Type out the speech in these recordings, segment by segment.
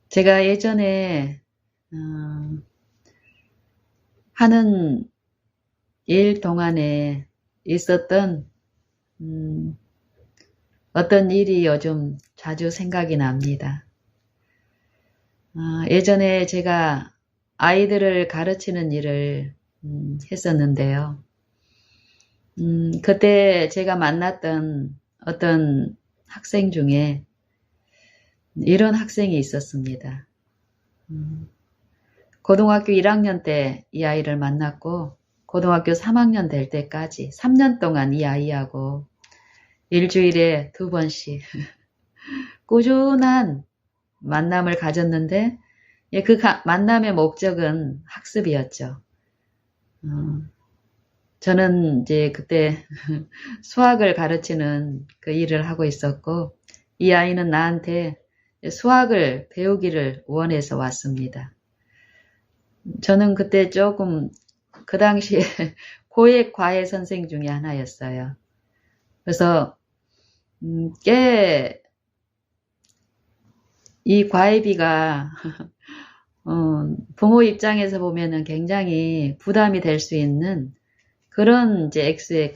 제가 예전에 하는 일 동안에 있었던 어떤 일이 요즘 자주 생각이 납니다. 예전에 제가 아이들을 가르치는 일을 했었는데요. 그때 제가 만났던 어떤 학생 중에 이런 학생이 있었습니다. 고등학교 1학년 때 이 아이를 만났고 고등학교 3학년 될 때까지 3년 동안 이 아이하고 일주일에 2번씩 꾸준한 만남을 가졌는데 그 만남의 목적은 학습이었죠. 저는 이제 그때 수학을 가르치는 그 일을 하고 있었고 이 아이는 나한테 수학을 배우기를 원해서 왔습니다. 저는 그때 조금 그 당시에 고액 과외 선생 중에 하나였어요. 그래서 꽤 이 과외비가 부모 입장에서 보면은 굉장히 부담이 될 수 있는 그런 이제 액수의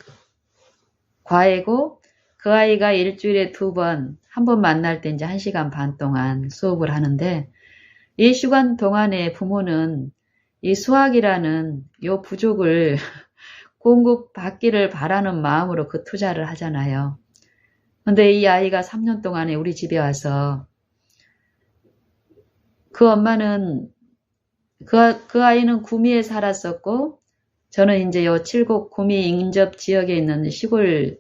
과외고 그 아이가 일주일에 2번, 한 번 만날 때 이제 1시간 반 동안 수업을 하는데 이 시간 동안에 부모는 이 수학이라는 요 부족을 공급받기를 바라는 마음으로 그 투자를 하잖아요. 근데 이 아이가 3년 동안에 우리 집에 와서 그 엄마는 그 아이는 구미에 살았었고 저는 이제 요 칠곡 구미 인접 지역에 있는 시골에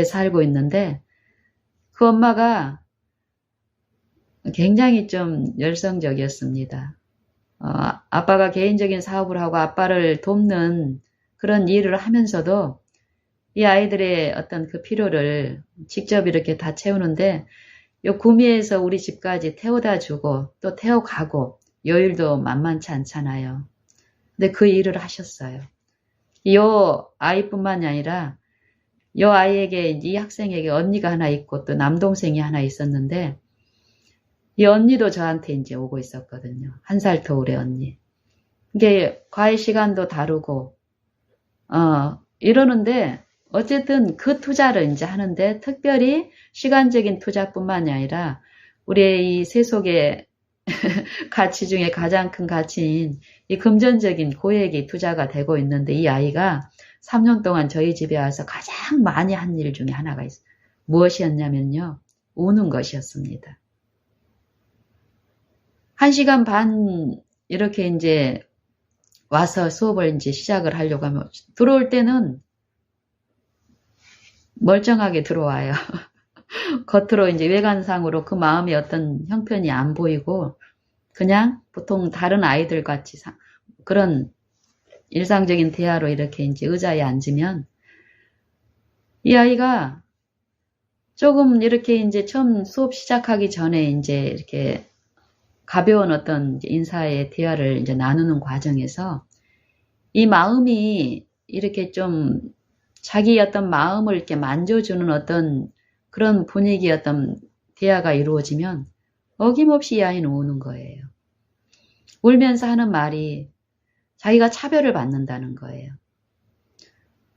살고 있는데 그 엄마가 굉장히 좀 열성적이었습니다. 아빠가 개인적인 사업을 하고 아빠를 돕는 그런 일을 하면서도 이 아이들의 어떤 그 필요를 직접 이렇게 다 채우는데 요 구미에서 우리 집까지 태워다 주고 또 태워가고 여율도 만만치 않잖아요. 근데 그 일을 하셨어요. 요 아이뿐만이 아니라 요 아이에게 이 학생에게 언니가 하나 있고 또 남동생이 하나 있었는데 이 언니도 저한테 이제 오고 있었거든요. 1살 터울의 언니. 이게 과외 시간도 다르고 이러는데 어쨌든 그 투자를 이제 하는데 특별히 시간적인 투자뿐만이 아니라 우리의 이 세속의 가치 중에 가장 큰 가치인 이 금전적인 고액이 투자가 되고 있는데 이 아이가 3년 동안 저희 집에 와서 가장 많이 한 일 중에 하나가 있어요. 무엇이었냐면요. 우는 것이었습니다. 1시간 반 이렇게 이제 와서 수업을 이제 시작을 하려고 하면 들어올 때는 멀쩡하게 들어와요. 겉으로 이제 외관상으로 그 마음의 어떤 형편이 안 보이고 그냥 보통 다른 아이들 같이 그런 일상적인 대화로 이렇게 이제 의자에 앉으면 이 아이가 조금 이렇게 이제 처음 수업 시작하기 전에 이제 이렇게 가벼운 어떤 인사의 대화를 이제 나누는 과정에서 이 마음이 이렇게 좀 자기 어떤 마음을 이렇게 만져주는 어떤 그런 분위기의 어떤 대화가 이루어지면 어김없이 이 아이는 우는 거예요. 울면서 하는 말이 자기가 차별을 받는다는 거예요.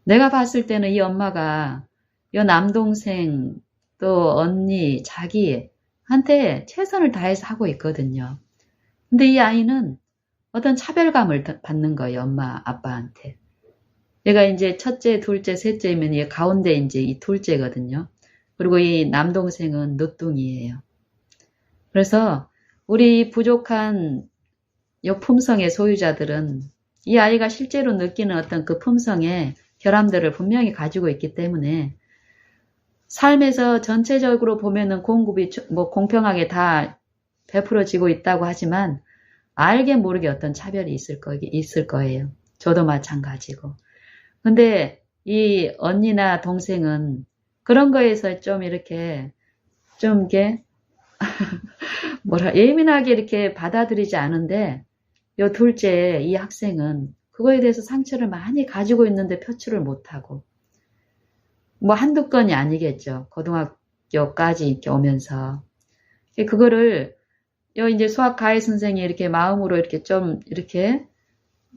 내가 봤을 때는 이 엄마가 이 남동생 또 언니 자기한테 최선을 다해서 하고 있거든요. 근데 이 아이는 어떤 차별감을 받는 거예요. 엄마 아빠한테. 얘가 이제 첫째, 둘째, 셋째면 얘 가운데 이제 이 둘째거든요. 그리고 이 남동생은 늦둥이에요. 그래서 우리 부족한 요 품성의 소유자들은 이 아이가 실제로 느끼는 어떤 그 품성의 결함들을 분명히 가지고 있기 때문에 삶에서 전체적으로 보면은 공급이 뭐 공평하게 다 베풀어지고 있다고 하지만 알게 모르게 어떤 차별이 있을 거예요. 저도 마찬가지고. 근데 이 언니나 동생은 그런 거에서 좀 이렇게 예민하게 이렇게 받아들이지 않은데 요 둘째 이 학생은 그거에 대해서 상처를 많이 가지고 있는데 표출을 못하고 뭐 한두 건이 아니겠죠. 고등학교까지 이렇게 오면서 그거를 요 이제 수학 가해 선생이 이렇게 마음으로 이렇게 좀 이렇게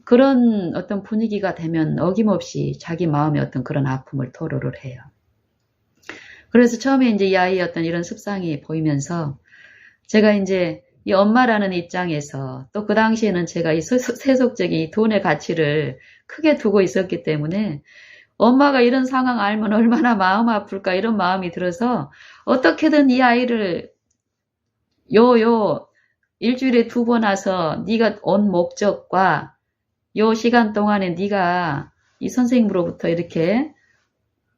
그런 어떤 분위기가 되면 어김없이 자기 마음의 어떤 그런 아픔을 토로를 해요. 그래서 처음에 이제 이 아이의 어떤 이런 습상이 보이면서 제가 이제 이 엄마라는 입장에서 또 그 당시에는 제가 이 세속적인 이 돈의 가치를 크게 두고 있었기 때문에 엄마가 이런 상황 알면 얼마나 마음 아플까 이런 마음이 들어서 어떻게든 이 아이를 일주일에 2번 와서 네가 온 목적과 요 시간 동안에 네가 이 선생님으로부터 이렇게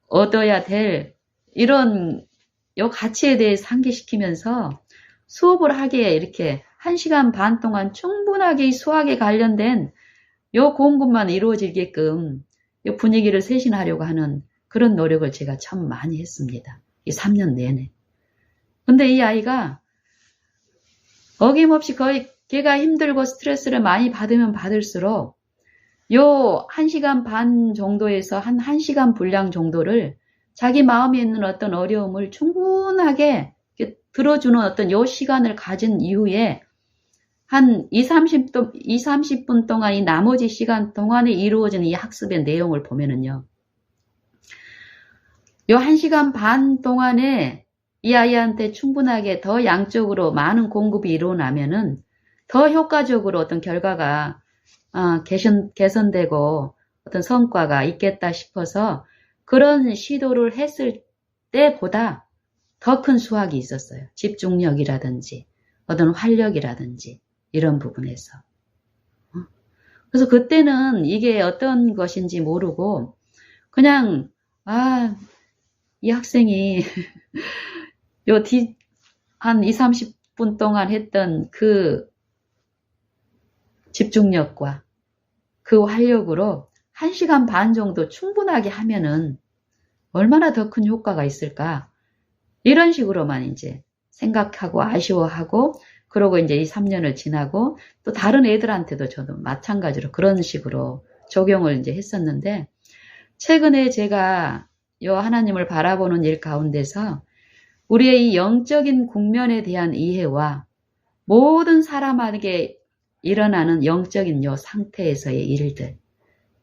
얻어야 될 이런 요 가치에 대해 상기시키면서 수업을 하기에 이렇게 1시간 반 동안 충분하게 이 수학에 관련된 요 공급만 이루어지게끔 요 분위기를 쇄신하려고 하는 그런 노력을 제가 참 많이 했습니다. 이 3년 내내. 근데 이 아이가 어김없이 거의 걔가 힘들고 스트레스를 많이 받으면 받을수록 요 1시간 반 정도에서 한 1시간 분량 정도를 자기 마음에 있는 어떤 어려움을 충분하게 들어주는 어떤 요 시간을 가진 이후에 한 30분 동안 이 나머지 시간 동안에 이루어지는 이 학습의 내용을 보면은요. 요 1시간 반 동안에 이 아이한테 충분하게 더 양적으로 많은 공급이 일어나면은 더 효과적으로 어떤 결과가 개선되고 어떤 성과가 있겠다 싶어서 그런 시도를 했을 때보다 더 큰 수확이 있었어요. 집중력이라든지 어떤 활력이라든지 이런 부분에서. 그래서 그때는 이게 어떤 것인지 모르고 그냥 이 학생이 한 2, 30분 동안 했던 그 집중력과 그 활력으로 1시간 반 정도 충분하게 하면은 얼마나 더 큰 효과가 있을까? 이런 식으로만 이제 생각하고 아쉬워하고 그러고 이제 이 3년을 지나고 또 다른 애들한테도 저도 마찬가지로 그런 식으로 적용을 이제 했었는데 최근에 제가 요 하나님을 바라보는 일 가운데서 우리의 이 영적인 국면에 대한 이해와 모든 사람에게 일어나는 영적인 요 상태에서의 일들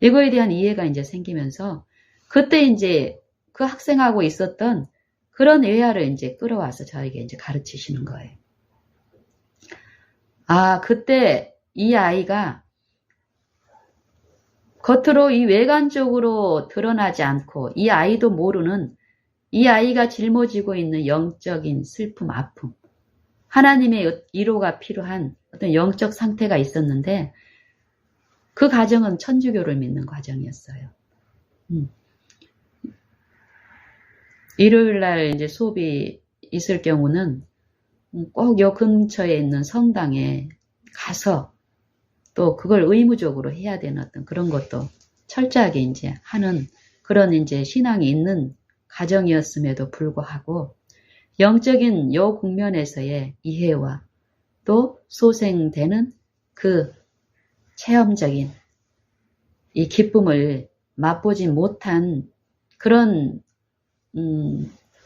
이거에 대한 이해가 이제 생기면서 그때 이제 그 학생하고 있었던 그런 외화를 이제 끌어와서 저에게 이제 가르치시는 거예요. 그때 이 아이가 겉으로 이 외관적으로 드러나지 않고 이 아이도 모르는 이 아이가 짊어지고 있는 영적인 슬픔, 아픔, 하나님의 위로가 필요한 어떤 영적 상태가 있었는데 그 과정은 천주교를 믿는 과정이었어요. 일요일 날 이제 수업이 있을 경우는 꼭 요 근처에 있는 성당에 가서 또 그걸 의무적으로 해야 되는 어떤 그런 것도 철저하게 이제 하는 그런 이제 신앙이 있는 가정이었음에도 불구하고 영적인 요 국면에서의 이해와 또 소생되는 그 체험적인 이 기쁨을 맛보지 못한 그런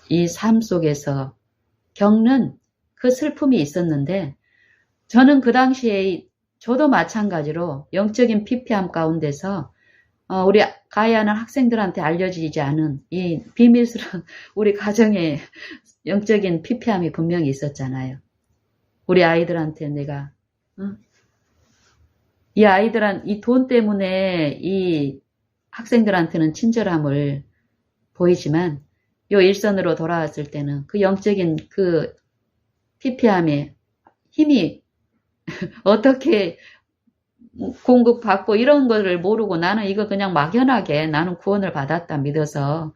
이 삶 속에서 겪는 그 슬픔이 있었는데 저는 그 당시에 저도 마찬가지로 영적인 피폐함 가운데서 우리 가해하는 학생들한테 알려지지 않은 이 비밀스러운 우리 가정의 영적인 피폐함이 분명히 있었잖아요. 우리 아이들한테 내가 이 아이들한 이 돈 때문에 이 학생들한테는 친절함을 보이지만 요 일선으로 돌아왔을 때는 그 영적인 그 피폐함의 힘이 어떻게 공급받고 이런 거를 모르고 나는 이거 그냥 막연하게 나는 구원을 받았다 믿어서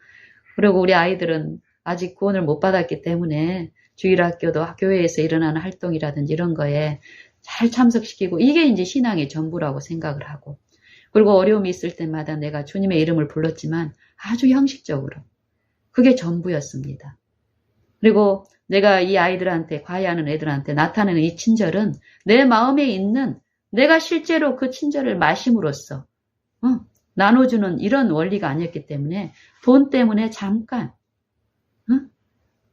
그리고 우리 아이들은 아직 구원을 못 받았기 때문에 주일학교도 교회에서 일어나는 활동이라든지 이런 거에 잘 참석시키고 이게 이제 신앙의 전부라고 생각을 하고 그리고 어려움이 있을 때마다 내가 주님의 이름을 불렀지만 아주 형식적으로 그게 전부였습니다. 그리고 내가 이 아이들한테 과외하는 애들한테 나타내는 이 친절은 내 마음에 있는 내가 실제로 그 친절을 마심으로써 나눠주는 이런 원리가 아니었기 때문에 돈 때문에 잠깐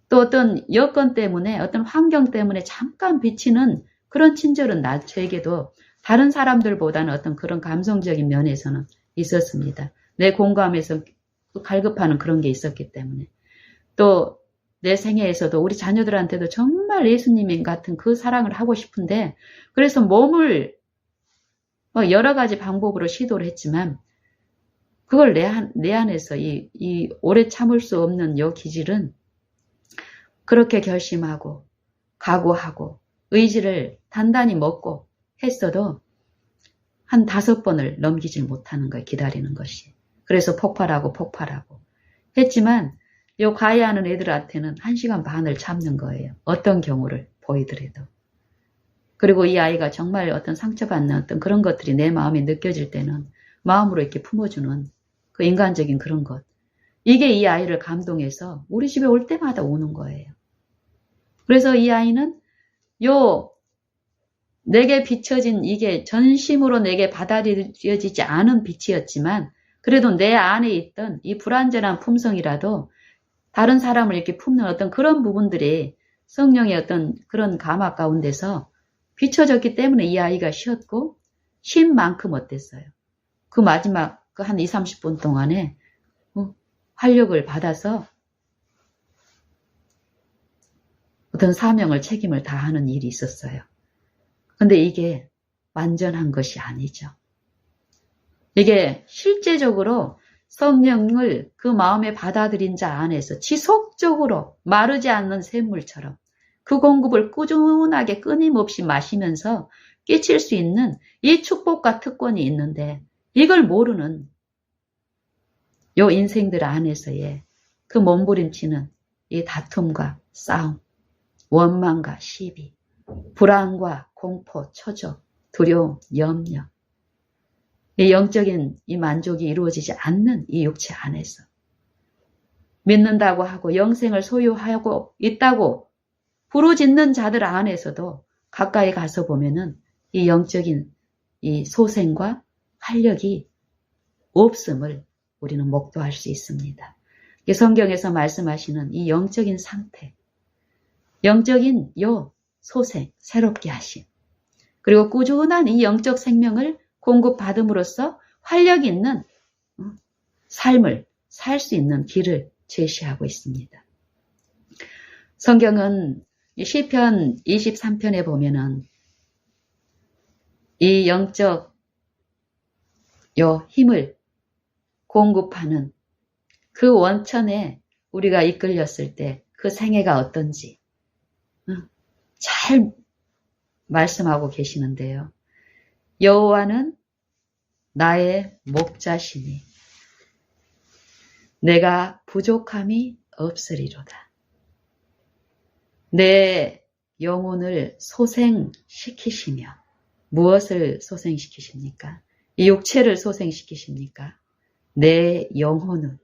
또 어떤 여건 때문에 어떤 환경 때문에 잠깐 비치는 그런 친절은 저에게도 다른 사람들보다는 어떤 그런 감성적인 면에서는 있었습니다. 내 공감에서 갈급하는 그런 게 있었기 때문에. 또 내 생애에서도 우리 자녀들한테도 정말 예수님 같은 그 사랑을 하고 싶은데, 그래서 몸을 여러 가지 방법으로 시도를 했지만 그걸 내 안에서 이 오래 참을 수 없는 요 기질은 그렇게 결심하고 각오하고 의지를 단단히 먹고 했어도 한 5번을 넘기질 못하는 거예요. 기다리는 것이. 그래서 폭발하고 했지만 요 가해하는 애들한테는 1시간 반을 참는 거예요. 어떤 경우를 보이더라도. 그리고 이 아이가 정말 어떤 상처받는 어떤 그런 것들이 내 마음에 느껴질 때는 마음으로 이렇게 품어주는 그 인간적인 그런 것. 이게 이 아이를 감동해서 우리 집에 올 때마다 오는 거예요. 그래서 이 아이는 내게 비춰진 이게 전심으로 내게 받아들여지지 않은 빛이었지만 그래도 내 안에 있던 이 불완전한 품성이라도 다른 사람을 이렇게 품는 어떤 그런 부분들이 성령의 어떤 그런 감화 가운데서 비춰졌기 때문에 이 아이가 쉬었고 쉰 만큼 어땠어요? 그 마지막 그 한 20-30분 동안에 활력을 받아서 어떤 사명을 책임을 다하는 일이 있었어요. 근데 이게 완전한 것이 아니죠. 이게 실제적으로 성령을 그 마음에 받아들인 자 안에서 지속적으로 마르지 않는 샘물처럼 그 공급을 꾸준하게 끊임없이 마시면서 끼칠 수 있는 이 축복과 특권이 있는데 이걸 모르는 요 인생들 안에서의 그 몸부림치는 이 다툼과 싸움, 원망과 시비, 불안과 공포, 초조, 두려움, 염려, 이 영적인 이 만족이 이루어지지 않는 이 육체 안에서 믿는다고 하고 영생을 소유하고 있다고 부르짖는 자들 안에서도 가까이 가서 보면은 이 영적인 이 소생과 활력이 없음을 우리는 목도할 수 있습니다. 성경에서 말씀하시는 이 영적인 상태, 영적인 요 소생, 새롭게 하심, 그리고 꾸준한 이 영적 생명을 공급받음으로써 활력 있는 삶을 살 수 있는 길을 제시하고 있습니다. 성경은 시편 23편에 보면은 이 영적 요 힘을 공급하는 그 원천에 우리가 이끌렸을 때 그 생애가 어떤지 잘 말씀하고 계시는데요. 여호와는 나의 목자시니 내가 부족함이 없으리로다. 내 영혼을 소생시키시며 무엇을 소생시키십니까? 이 육체를 소생시키십니까? 내 영혼을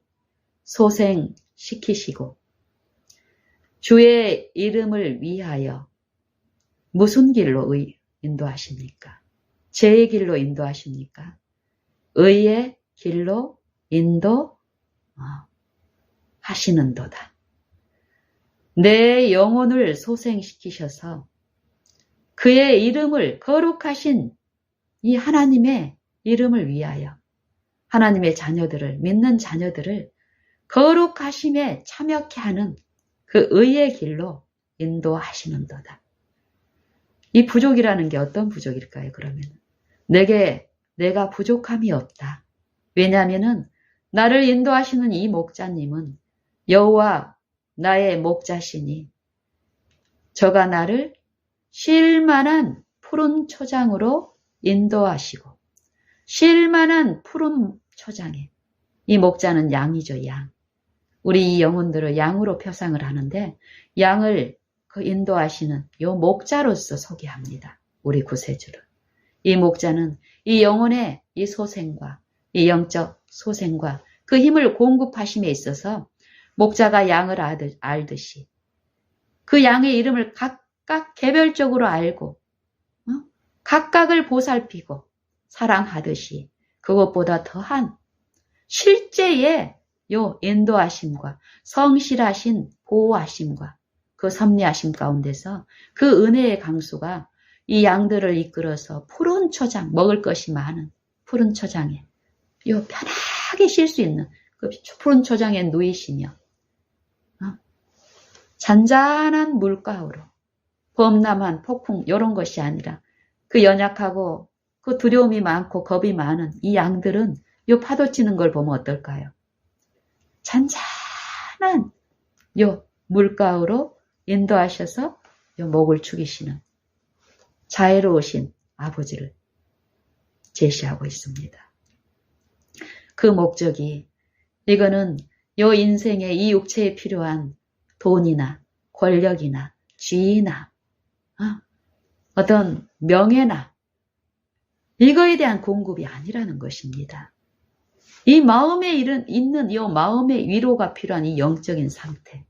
소생시키시고 주의 이름을 위하여 무슨 길로 인도하십니까? 죄의 길로 인도하십니까? 의의 길로 인도하시는도다. 내 영혼을 소생시키셔서 그의 이름을 거룩하신 이 하나님의 이름을 위하여 하나님의 자녀들을 믿는 자녀들을 거룩하심에 참여케 하는 그 의의 길로 인도하시는도다. 이 부족이라는 게 어떤 부족일까요? 그러면 내가 부족함이 없다. 왜냐하면은 나를 인도하시는 이 목자님은 여호와 나의 목자시니 저가 나를 쉴만한 푸른 초장으로 인도하시고 쉴만한 푸른 초장에 이 목자는 양이죠. 양. 우리 이 영혼들을 양으로 표상을 하는데 양을 그 인도하시는 요 목자로서 소개합니다. 우리 구세주를. 이 목자는 이 영혼의 이 소생과 이 영적 소생과 그 힘을 공급하심에 있어서 목자가 양을 알듯이 그 양의 이름을 각각 개별적으로 알고 각각을 보살피고 사랑하듯이 그것보다 더한 실제의 요 인도하심과 성실하신 보호하심과 그 섭리하심 가운데서 그 은혜의 강수가 이 양들을 이끌어서 푸른 초장, 먹을 것이 많은 푸른 초장에 요 편하게 쉴 수 있는 그 푸른 초장에 누이시며 잔잔한 물가으로 범람한 폭풍 이런 것이 아니라 그 연약하고 그 두려움이 많고 겁이 많은 이 양들은 요 파도 치는 걸 보면 어떨까요? 잔잔한 요 물가으로 인도하셔서 요 목을 축이시는 자애로우신 아버지를 제시하고 있습니다. 그 목적이 이거는 요 인생에 이 육체에 필요한 돈이나 권력이나 지위나 어떤 명예나 이거에 대한 공급이 아니라는 것입니다. 이 마음에 있는 이 마음의 위로가 필요한 이 영적인 상태.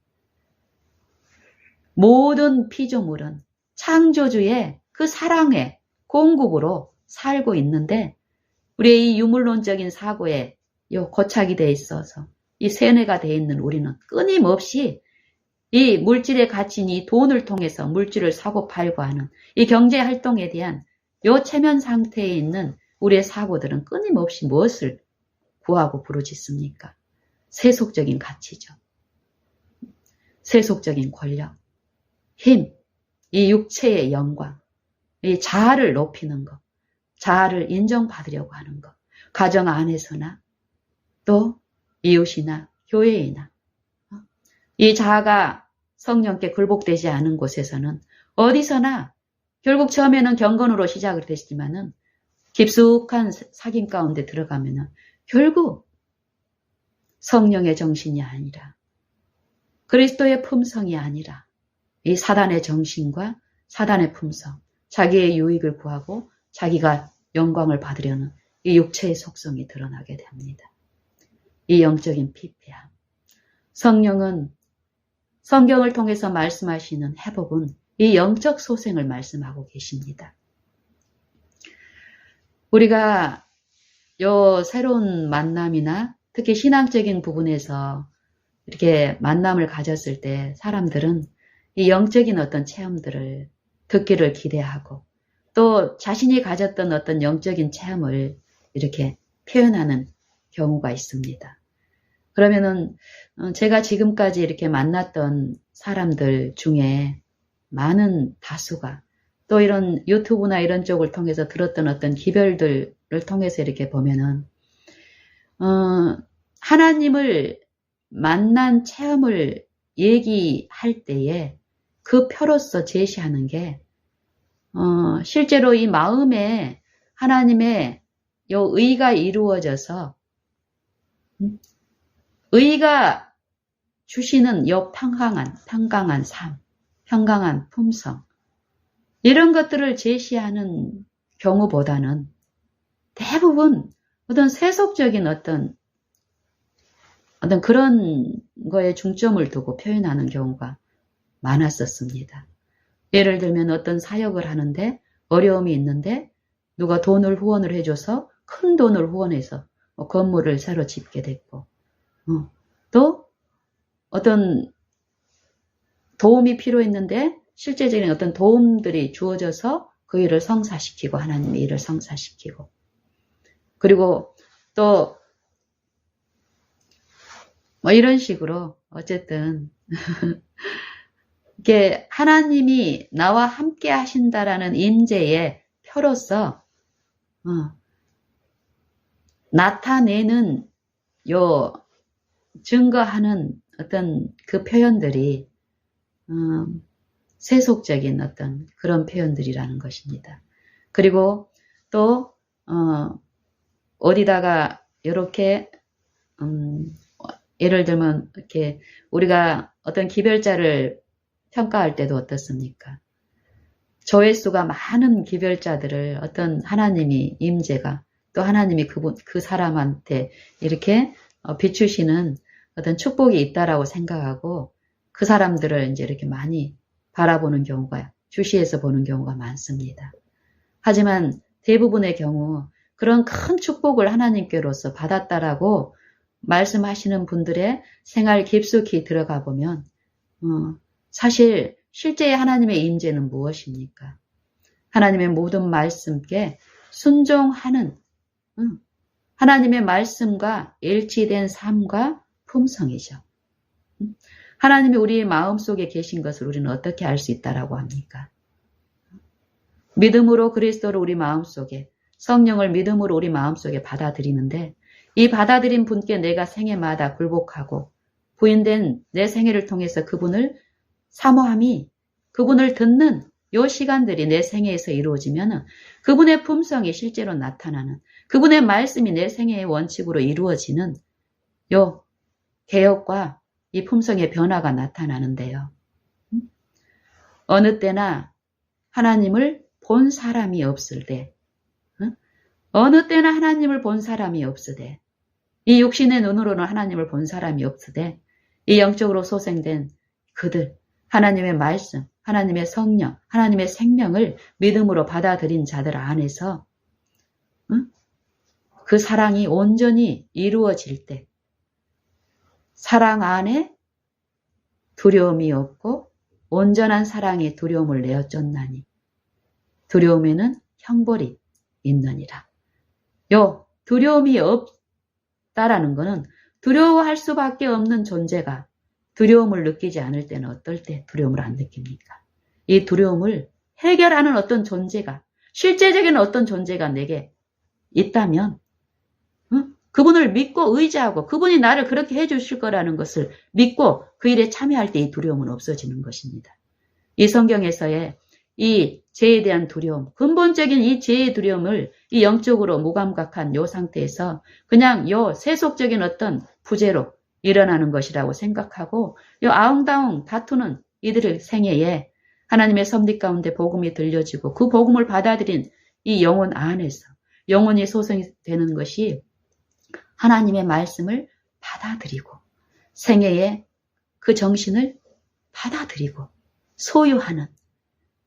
모든 피조물은 창조주의 그 사랑의 공급으로 살고 있는데 우리의 이 유물론적인 사고에 고착이 되어 있어서 이 세뇌가 되어 있는 우리는 끊임없이 이 물질에 갇힌 이 돈을 통해서 물질을 사고 팔고 하는 이 경제 활동에 대한 요 체면 상태에 있는 우리의 사고들은 끊임없이 무엇을 구하고 부르짖습니까? 세속적인 가치죠. 세속적인 권력, 힘, 이 육체의 영광, 이 자아를 높이는 것, 자아를 인정받으려고 하는 것, 가정 안에서나 또 이웃이나 교회이나 이 자아가 성령께 굴복되지 않은 곳에서는 어디서나 결국 처음에는 경건으로 시작을 됐지만은 깊숙한 사귐 가운데 들어가면은 결국 성령의 정신이 아니라 그리스도의 품성이 아니라 이 사단의 정신과 사단의 품성, 자기의 유익을 구하고 자기가 영광을 받으려는 이 육체의 속성이 드러나게 됩니다. 이 영적인 피폐함. 성령은 성경을 통해서 말씀하시는 회복은 이 영적 소생을 말씀하고 계십니다. 우리가 요 새로운 만남이나 특히 신앙적인 부분에서 이렇게 만남을 가졌을 때 사람들은 이 영적인 어떤 체험들을 듣기를 기대하고 또 자신이 가졌던 어떤 영적인 체험을 이렇게 표현하는 경우가 있습니다. 그러면은 제가 지금까지 이렇게 만났던 사람들 중에 많은 다수가 또 이런 유튜브나 이런 쪽을 통해서 들었던 어떤 기별들을 통해서 이렇게 보면은 하나님을 만난 체험을 얘기할 때에 그 표로서 제시하는 게 실제로 이 마음에 하나님의 요 의가 이루어져서 의가 주시는 요 평강한 삶, 평강한 품성 이런 것들을 제시하는 경우보다는 대부분 어떤 세속적인 어떤 그런 거에 중점을 두고 표현하는 경우가 많았었습니다. 예를 들면 어떤 사역을 하는데 어려움이 있는데 누가 돈을 후원을 해줘서 큰 돈을 후원해서 건물을 새로 짓게 됐고 또 어떤 도움이 필요했는데 실제적인 어떤 도움들이 주어져서 그 일을 성사시키고 하나님의 일을 성사시키고 그리고 또 뭐 이런 식으로 어쨌든 이게 하나님이 나와 함께 하신다라는 임재의 표로서 나타내는 요 증거하는 어떤 그 표현들이 세속적인 어떤 그런 표현들이라는 것입니다. 그리고 또 어디다가 이렇게 예를 들면 이렇게 우리가 어떤 기별자를 평가할 때도 어떻습니까? 조회수가 많은 기별자들을 어떤 하나님이 임재가 또 하나님이 그 사람한테 이렇게 비추시는 어떤 축복이 있다라고 생각하고 그 사람들을 이제 이렇게 많이 바라보는 경우가 주시해서 보는 경우가 많습니다. 하지만 대부분의 경우 그런 큰 축복을 하나님께로서 받았다라고 말씀하시는 분들의 생활 깊숙이 들어가 보면 사실 실제의 하나님의 임재는 무엇입니까? 하나님의 모든 말씀께 순종하는 하나님의 말씀과 일치된 삶과 품성이죠. 하나님이 우리 마음속에 계신 것을 우리는 어떻게 알 수 있다라고 합니까? 믿음으로 그리스도를 우리 마음속에, 성령을 믿음으로 우리 마음속에 받아들이는데, 이 받아들인 분께 내가 생애마다 굴복하고 부인된 내 생애를 통해서 그분을 사모함이, 그분을 듣는 요 시간들이 내 생애에서 이루어지면 그분의 품성이 실제로 나타나는, 그분의 말씀이 내 생애의 원칙으로 이루어지는 요 개혁과 이 품성의 변화가 나타나는데요. 어느 때나 하나님을 본 사람이 없을 때, 어느 때나 하나님을 본 사람이 없으되, 이 육신의 눈으로는 하나님을 본 사람이 없으되, 이 영적으로 소생된 그들, 하나님의 말씀, 하나님의 성령, 하나님의 생명을 믿음으로 받아들인 자들 안에서 그 사랑이 온전히 이루어질 때, 사랑 안에 두려움이 없고 온전한 사랑이 두려움을 내어 쫓나니 두려움에는 형벌이 있느니라. 요 두려움이 없다라는 것은 두려워할 수밖에 없는 존재가 두려움을 느끼지 않을 때는 어떨 때 두려움을 안 느낍니까? 이 두려움을 해결하는 어떤 존재가, 실제적인 어떤 존재가 내게 있다면 그분을 믿고 의지하고 그분이 나를 그렇게 해주실 거라는 것을 믿고 그 일에 참여할 때 이 두려움은 없어지는 것입니다. 이 성경에서의 이 죄에 대한 두려움, 근본적인 이 죄의 두려움을 이 영적으로 무감각한 요 상태에서 그냥 요 세속적인 어떤 부재로 일어나는 것이라고 생각하고 요 아웅다웅 다투는 이들의 생애에 하나님의 섭리 가운데 복음이 들려지고 그 복음을 받아들인 이 영혼 안에서 영혼이 소생되는 것이 하나님의 말씀을 받아들이고 생애에 그 정신을 받아들이고 소유하는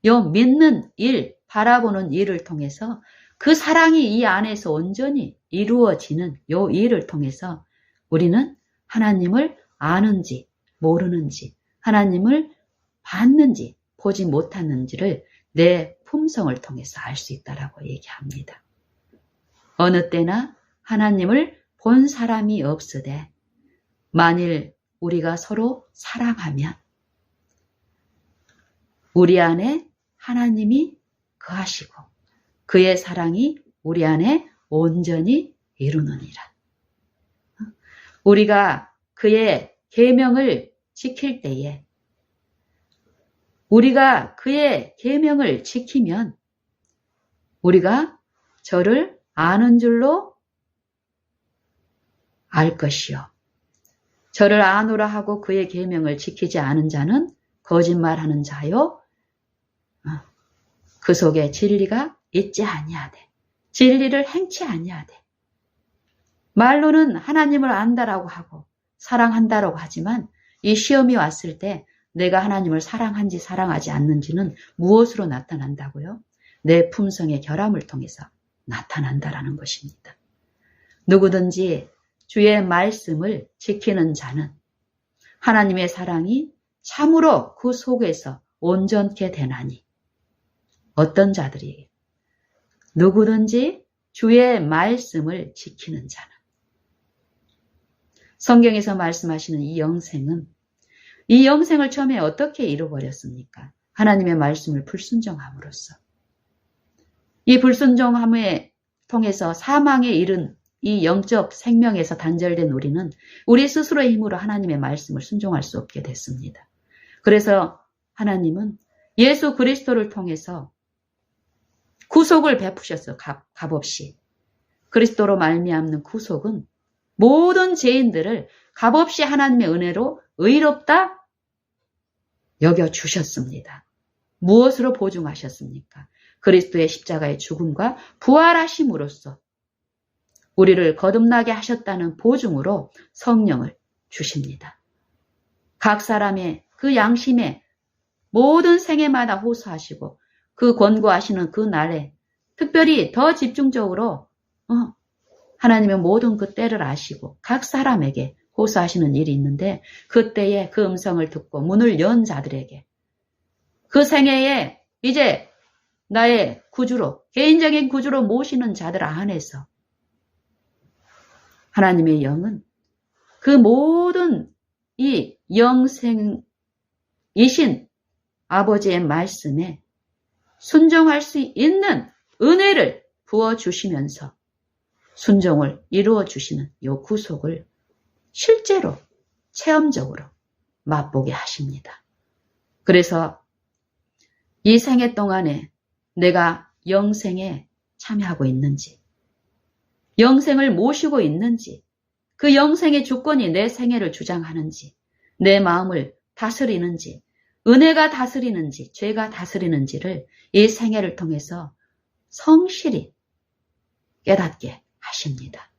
요 믿는 일, 바라보는 일을 통해서 그 사랑이 이 안에서 온전히 이루어지는 요 일을 통해서 우리는 하나님을 아는지 모르는지, 하나님을 봤는지 보지 못하는지를 내 품성을 통해서 알 수 있다라고 얘기합니다. 어느 때나 하나님을 본 사람이 없으되 만일 우리가 서로 사랑하면 우리 안에 하나님이 거하시고 그의 사랑이 우리 안에 온전히 이루느니라. 우리가 그의 계명을 지킬 때에 우리가 그의 계명을 지키면 우리가 저를 아는 줄로 알 것이요. 저를 아노라 하고 그의 계명을 지키지 않은 자는 거짓말하는 자요. 그 속에 진리가 있지 아니하되 진리를 행치 아니하되 말로는 하나님을 안다라고 하고 사랑한다라고 하지만 이 시험이 왔을 때 내가 하나님을 사랑한지 사랑하지 않는지는 무엇으로 나타난다고요? 내 품성의 결함을 통해서 나타난다라는 것입니다. 누구든지 주의 말씀을 지키는 자는 하나님의 사랑이 참으로 그 속에서 온전케 되나니 어떤 자들이 누구든지 주의 말씀을 지키는 자는 성경에서 말씀하시는 이 영생은 이 영생을 처음에 어떻게 이루어버렸습니까? 하나님의 말씀을 불순종함으로써 이 불순종함에 통해서 사망에 이른 이 영적 생명에서 단절된 우리는 우리 스스로의 힘으로 하나님의 말씀을 순종할 수 없게 됐습니다. 그래서 하나님은 예수 그리스도를 통해서 구속을 베푸셨어요. 값없이. 그리스도로 말미암는 구속은 모든 죄인들을 값없이 하나님의 은혜로 의롭다 여겨주셨습니다. 무엇으로 보증하셨습니까? 그리스도의 십자가의 죽음과 부활하심으로써 우리를 거듭나게 하셨다는 보증으로 성령을 주십니다. 각 사람의 그 양심에 모든 생애마다 호소하시고 그 권고하시는 그 날에 특별히 더 집중적으로 하나님의 모든 그 때를 아시고 각 사람에게 호소하시는 일이 있는데 그때에 그 음성을 듣고 문을 연 자들에게 그 생애에 이제 나의 구주로, 개인적인 구주로 모시는 자들 안에서 하나님의 영은 그 모든 이 영생이신 아버지의 말씀에 순종할 수 있는 은혜를 부어주시면서 순종을 이루어주시는 이 구속을 실제로 체험적으로 맛보게 하십니다. 그래서 이 생애 동안에 내가 영생에 참여하고 있는지, 영생을 모시고 있는지, 그 영생의 주권이 내 생애를 주장하는지, 내 마음을 다스리는지, 은혜가 다스리는지, 죄가 다스리는지를 이 생애를 통해서 성실히 깨닫게 하십니다.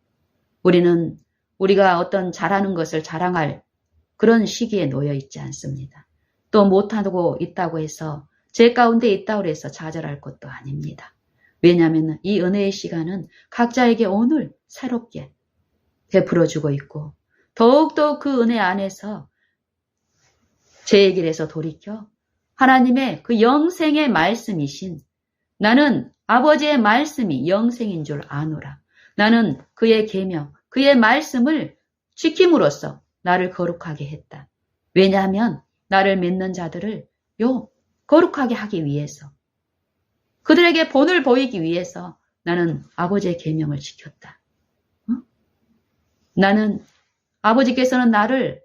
우리는 우리가 어떤 잘하는 것을 자랑할 그런 시기에 놓여 있지 않습니다. 또 못하고 있다고 해서 제 가운데 있다고 해서 좌절할 것도 아닙니다. 왜냐하면 이 은혜의 시간은 각자에게 오늘 새롭게 베풀어주고 있고 더욱더 그 은혜 안에서 죄의 길에서 돌이켜 하나님의 그 영생의 말씀이신 나는 아버지의 말씀이 영생인 줄 아노라. 나는 그의 계명, 그의 말씀을 지킴으로써 나를 거룩하게 했다. 왜냐하면 나를 믿는 자들을 거룩하게 하기 위해서 그들에게 본을 보이기 위해서 나는 아버지의 계명을 지켰다. 나는 아버지께서는 나를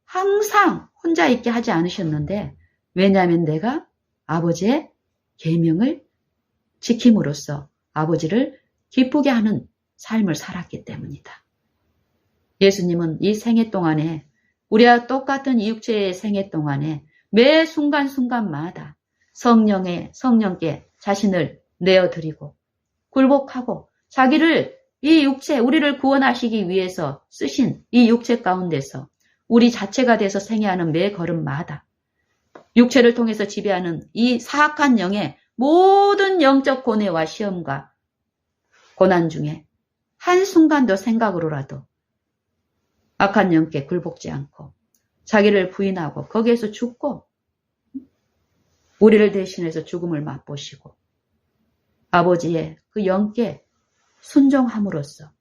항상 혼자 있게 하지 않으셨는데 왜냐하면 내가 아버지의 계명을 지킴으로써 아버지를 기쁘게 하는 삶을 살았기 때문이다. 예수님은 이 생애 동안에 우리와 똑같은 이 육체의 생애 동안에 매 순간순간마다 성령께 자신을 내어드리고 굴복하고 자기를 이 육체 우리를 구원하시기 위해서 쓰신 이 육체 가운데서 우리 자체가 돼서 생애하는 매 걸음마다 육체를 통해서 지배하는 이 사악한 영의 모든 영적 고뇌와 시험과 고난 중에 한순간도 생각으로라도 악한 영께 굴복지 않고 자기를 부인하고 거기에서 죽고 우리를 대신해서 죽음을 맛보시고 아버지의 그 영께 순종함으로써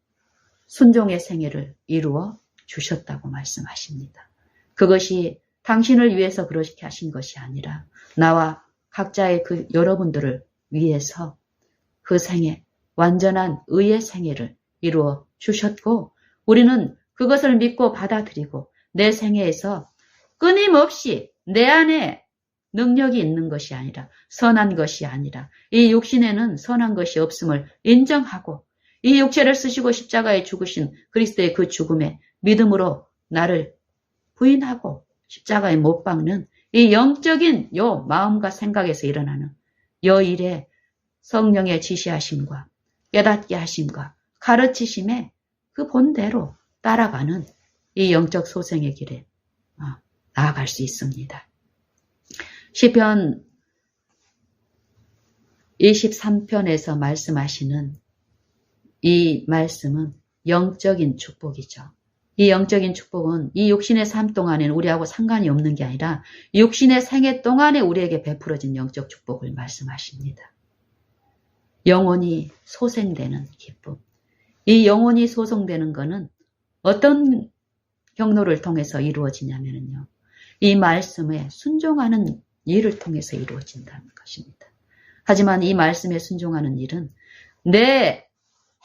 순종의 생애를 이루어 주셨다고 말씀하십니다. 그것이 당신을 위해서 그렇게 하신 것이 아니라 나와 각자의 그 여러분들을 위해서 그 생애, 완전한 의의 생애를 이루어 주셨고 우리는 그것을 믿고 받아들이고 내 생애에서 끊임없이 내 안에 능력이 있는 것이 아니라 선한 것이 아니라 이 육신에는 선한 것이 없음을 인정하고 이 육체를 쓰시고 십자가에 죽으신 그리스도의 그 죽음에 믿음으로 나를 부인하고 십자가에 못 박는 이 영적인 요 마음과 생각에서 일어나는 요 일에 성령의 지시하심과 깨닫게 하심과 가르치심에 그 본대로 따라가는 이 영적 소생의 길에 나아갈 수 있습니다. 시편 23편에서 말씀하시는 이 말씀은 영적인 축복이죠. 이 영적인 축복은 이 육신의 삶 동안에는 우리하고 상관이 없는 게 아니라 육신의 생애 동안에 우리에게 베풀어진 영적 축복을 말씀하십니다. 영혼이 소생되는 기쁨. 이 영혼이 소생되는 것은 어떤 경로를 통해서 이루어지냐면요. 이 말씀에 순종하는 일을 통해서 이루어진다는 것입니다. 하지만 이 말씀에 순종하는 일은 내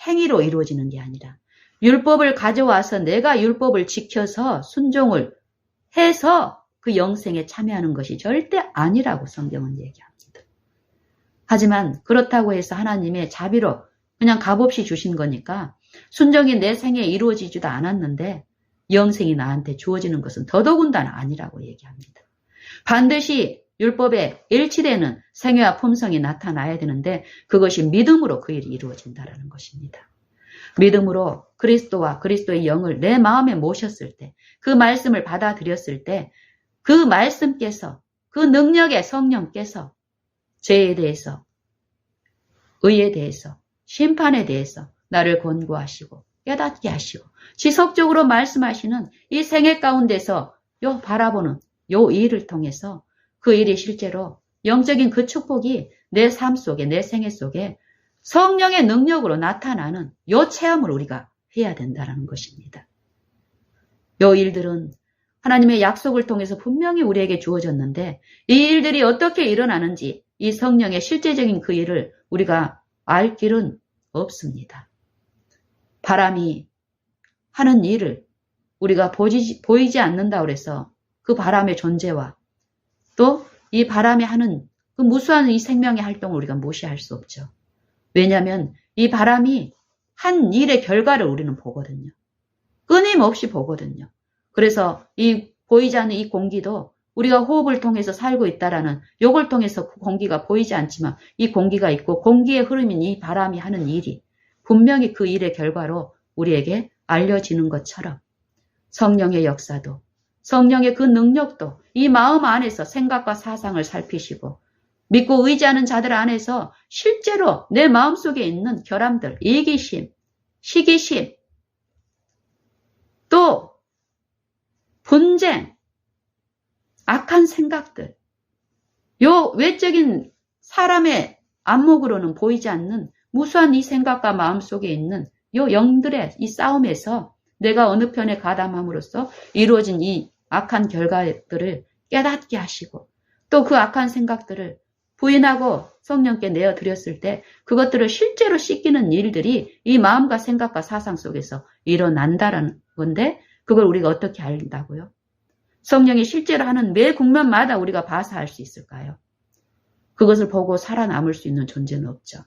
행위로 이루어지는 게 아니라 율법을 가져와서 내가 율법을 지켜서 순종을 해서 그 영생에 참여하는 것이 절대 아니라고 성경은 얘기합니다. 하지만 그렇다고 해서 하나님의 자비로 그냥 값없이 주신 거니까 순종이 내 생에 이루어지지도 않았는데 영생이 나한테 주어지는 것은 더더군다나 아니라고 얘기합니다. 반드시 율법에 일치되는 생애와 품성이 나타나야 되는데 그것이 믿음으로 그 일이 이루어진다는 것입니다. 믿음으로 그리스도와 그리스도의 영을 내 마음에 모셨을 때, 그 말씀을 받아들였을 때 그 말씀께서, 그 능력의 성령께서 죄에 대해서, 의에 대해서, 심판에 대해서 나를 권고하시고 깨닫게 하시고 지속적으로 말씀하시는 이 생애 가운데서 바라보는 요 일을 통해서 그 일이 실제로 영적인 그 축복이 내 삶 속에, 내 생애 속에 성령의 능력으로 나타나는 요 체험을 우리가 해야 된다는 것입니다. 요 일들은 하나님의 약속을 통해서 분명히 우리에게 주어졌는데 이 일들이 어떻게 일어나는지 이 성령의 실제적인 그 일을 우리가 알 길은 없습니다. 바람이 하는 일을 우리가 보이지 않는다고 해서 그 바람의 존재와 또 이 바람이 하는 그 무수한 이 생명의 활동을 우리가 무시할 수 없죠. 왜냐하면 이 바람이 한 일의 결과를 우리는 보거든요. 끊임없이 보거든요. 그래서 이 보이지 않는 이 공기도 우리가 호흡을 통해서 살고 있다라는 요걸 통해서 그 공기가 보이지 않지만 이 공기가 있고 공기의 흐름인 이 바람이 하는 일이 분명히 그 일의 결과로 우리에게 알려지는 것처럼 성령의 역사도 성령의 그 능력도 이 마음 안에서 생각과 사상을 살피시고 믿고 의지하는 자들 안에서 실제로 내 마음속에 있는 결함들, 이기심, 시기심, 또 분쟁, 악한 생각들, 요 외적인 사람의 안목으로는 보이지 않는 무수한 이 생각과 마음속에 있는 요 영들의 이 싸움에서 내가 어느 편에 가담함으로써 이루어진 이 악한 결과들을 깨닫게 하시고 또 그 악한 생각들을 부인하고 성령께 내어드렸을 때 그것들을 실제로 씻기는 일들이 이 마음과 생각과 사상 속에서 일어난다라는 건데 그걸 우리가 어떻게 알다고요? 성령이 실제로 하는 매 국면마다 우리가 봐서 알 수 있을까요? 그것을 보고 살아남을 수 있는 존재는 없죠.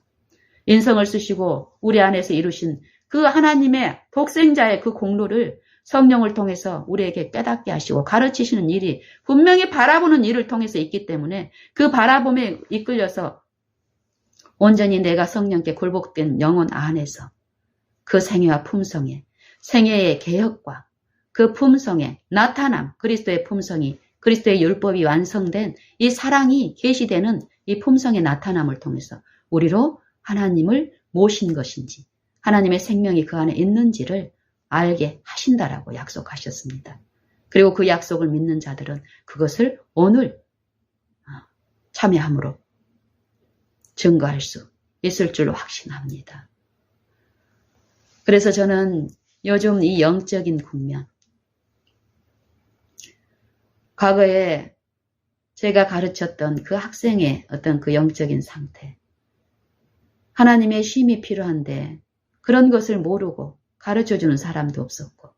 인성을 쓰시고 우리 안에서 이루신 그 하나님의 독생자의 그 공로를 성령을 통해서 우리에게 깨닫게 하시고 가르치시는 일이 분명히 바라보는 일을 통해서 있기 때문에 그 바라봄에 이끌려서 온전히 내가 성령께 굴복된 영혼 안에서 그 생애와 품성에 생애의 개혁과 그 품성의 나타남, 그리스도의 품성이 그리스도의 율법이 완성된 이 사랑이 계시되는 이 품성의 나타남을 통해서 우리로 하나님을 모신 것인지 하나님의 생명이 그 안에 있는지를 알게 하신다라고 약속하셨습니다. 그리고 그 약속을 믿는 자들은 그것을 오늘 참여함으로 증거할 수 있을 줄로 확신합니다. 그래서 저는 요즘 이 영적인 국면, 과거에 제가 가르쳤던 그 학생의 어떤 그 영적인 상태, 하나님의 쉼이 필요한데 그런 것을 모르고 가르쳐주는 사람도 없었고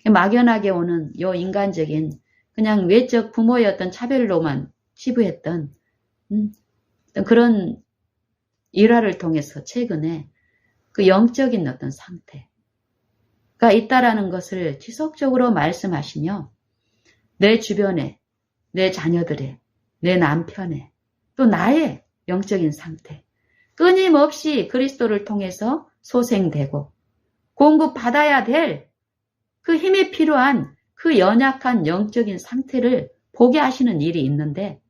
막연하게 오는 요 인간적인 그냥 외적 부모의 어떤 차별로만 치부했던 어떤 그런 일화를 통해서 최근에 그 영적인 어떤 상태가 있다라는 것을 지속적으로 말씀하시며 내 주변에, 내 자녀들의, 내 남편의, 또 나의 영적인 상태 끊임없이 그리스도를 통해서 소생되고 공급받아야 될 그 힘이 필요한 그 연약한 영적인 상태를 보게 하시는 일이 있는데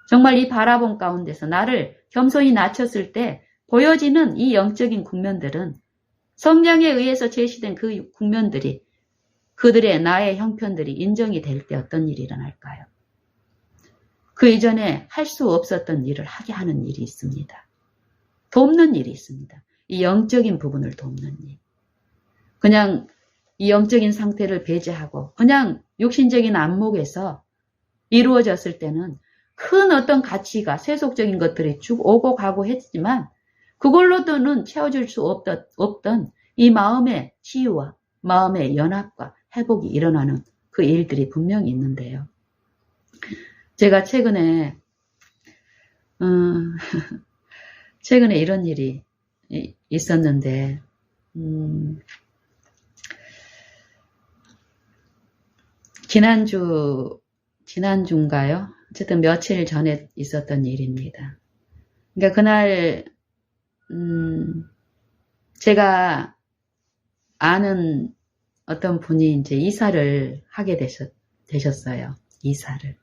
정말 이 바라본 가운데서 나를 겸손히 낮췄을 때 보여지는 이 영적인 국면들은 성령에 의해서 제시된 그 국면들이 그들의 나의 형편들이 인정이 될 때 어떤 일이 일어날까요? 그 이전에 할 수 없었던 일을 하게 하는 일이 있습니다. 돕는 일이 있습니다. 이 영적인 부분을 돕는 일. 그냥 이 영적인 상태를 배제하고 그냥 육신적인 안목에서 이루어졌을 때는 큰 어떤 가치가 세속적인 것들이 쭉 오고 가고 했지만 그걸로도는 채워줄 수 없던 이 마음의 치유와 마음의 연합과 회복이 일어나는 그 일들이 분명히 있는데요. 제가 최근에 이런 일이 있었는데 지난주인가요? 어쨌든 며칠 전에 있었던 일입니다. 그러니까 그날 제가 아는 어떤 분이 이제 이사를 하게 되셨어요. 이사를.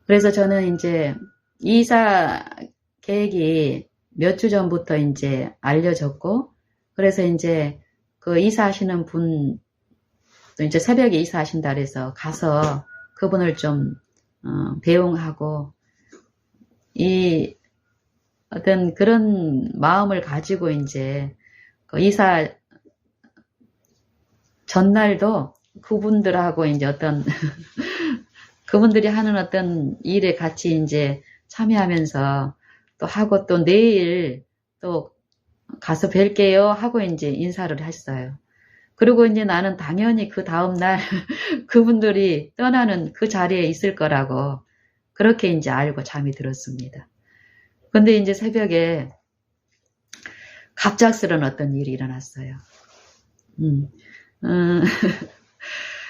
그래서 저는 이제 이사 계획이 몇 주 전부터 이제 알려졌고, 그래서 이제 그 이사하시는 분, 또 이제 새벽에 이사하신다 그래서 가서 그분을 좀 배웅하고 이 어떤 그런 마음을 가지고 이제 그 이사 전날도 그분들하고 이제 어떤 그분들이 하는 어떤 일에 같이 이제 참여하면서 또 하고 또 내일 또 가서 뵐게요 하고 이제 인사를 했어요. 그리고 이제 나는 당연히 그 다음날 그분들이 떠나는 그 자리에 있을 거라고 그렇게 이제 알고 잠이 들었습니다. 근데 이제 새벽에 갑작스런 어떤 일이 일어났어요.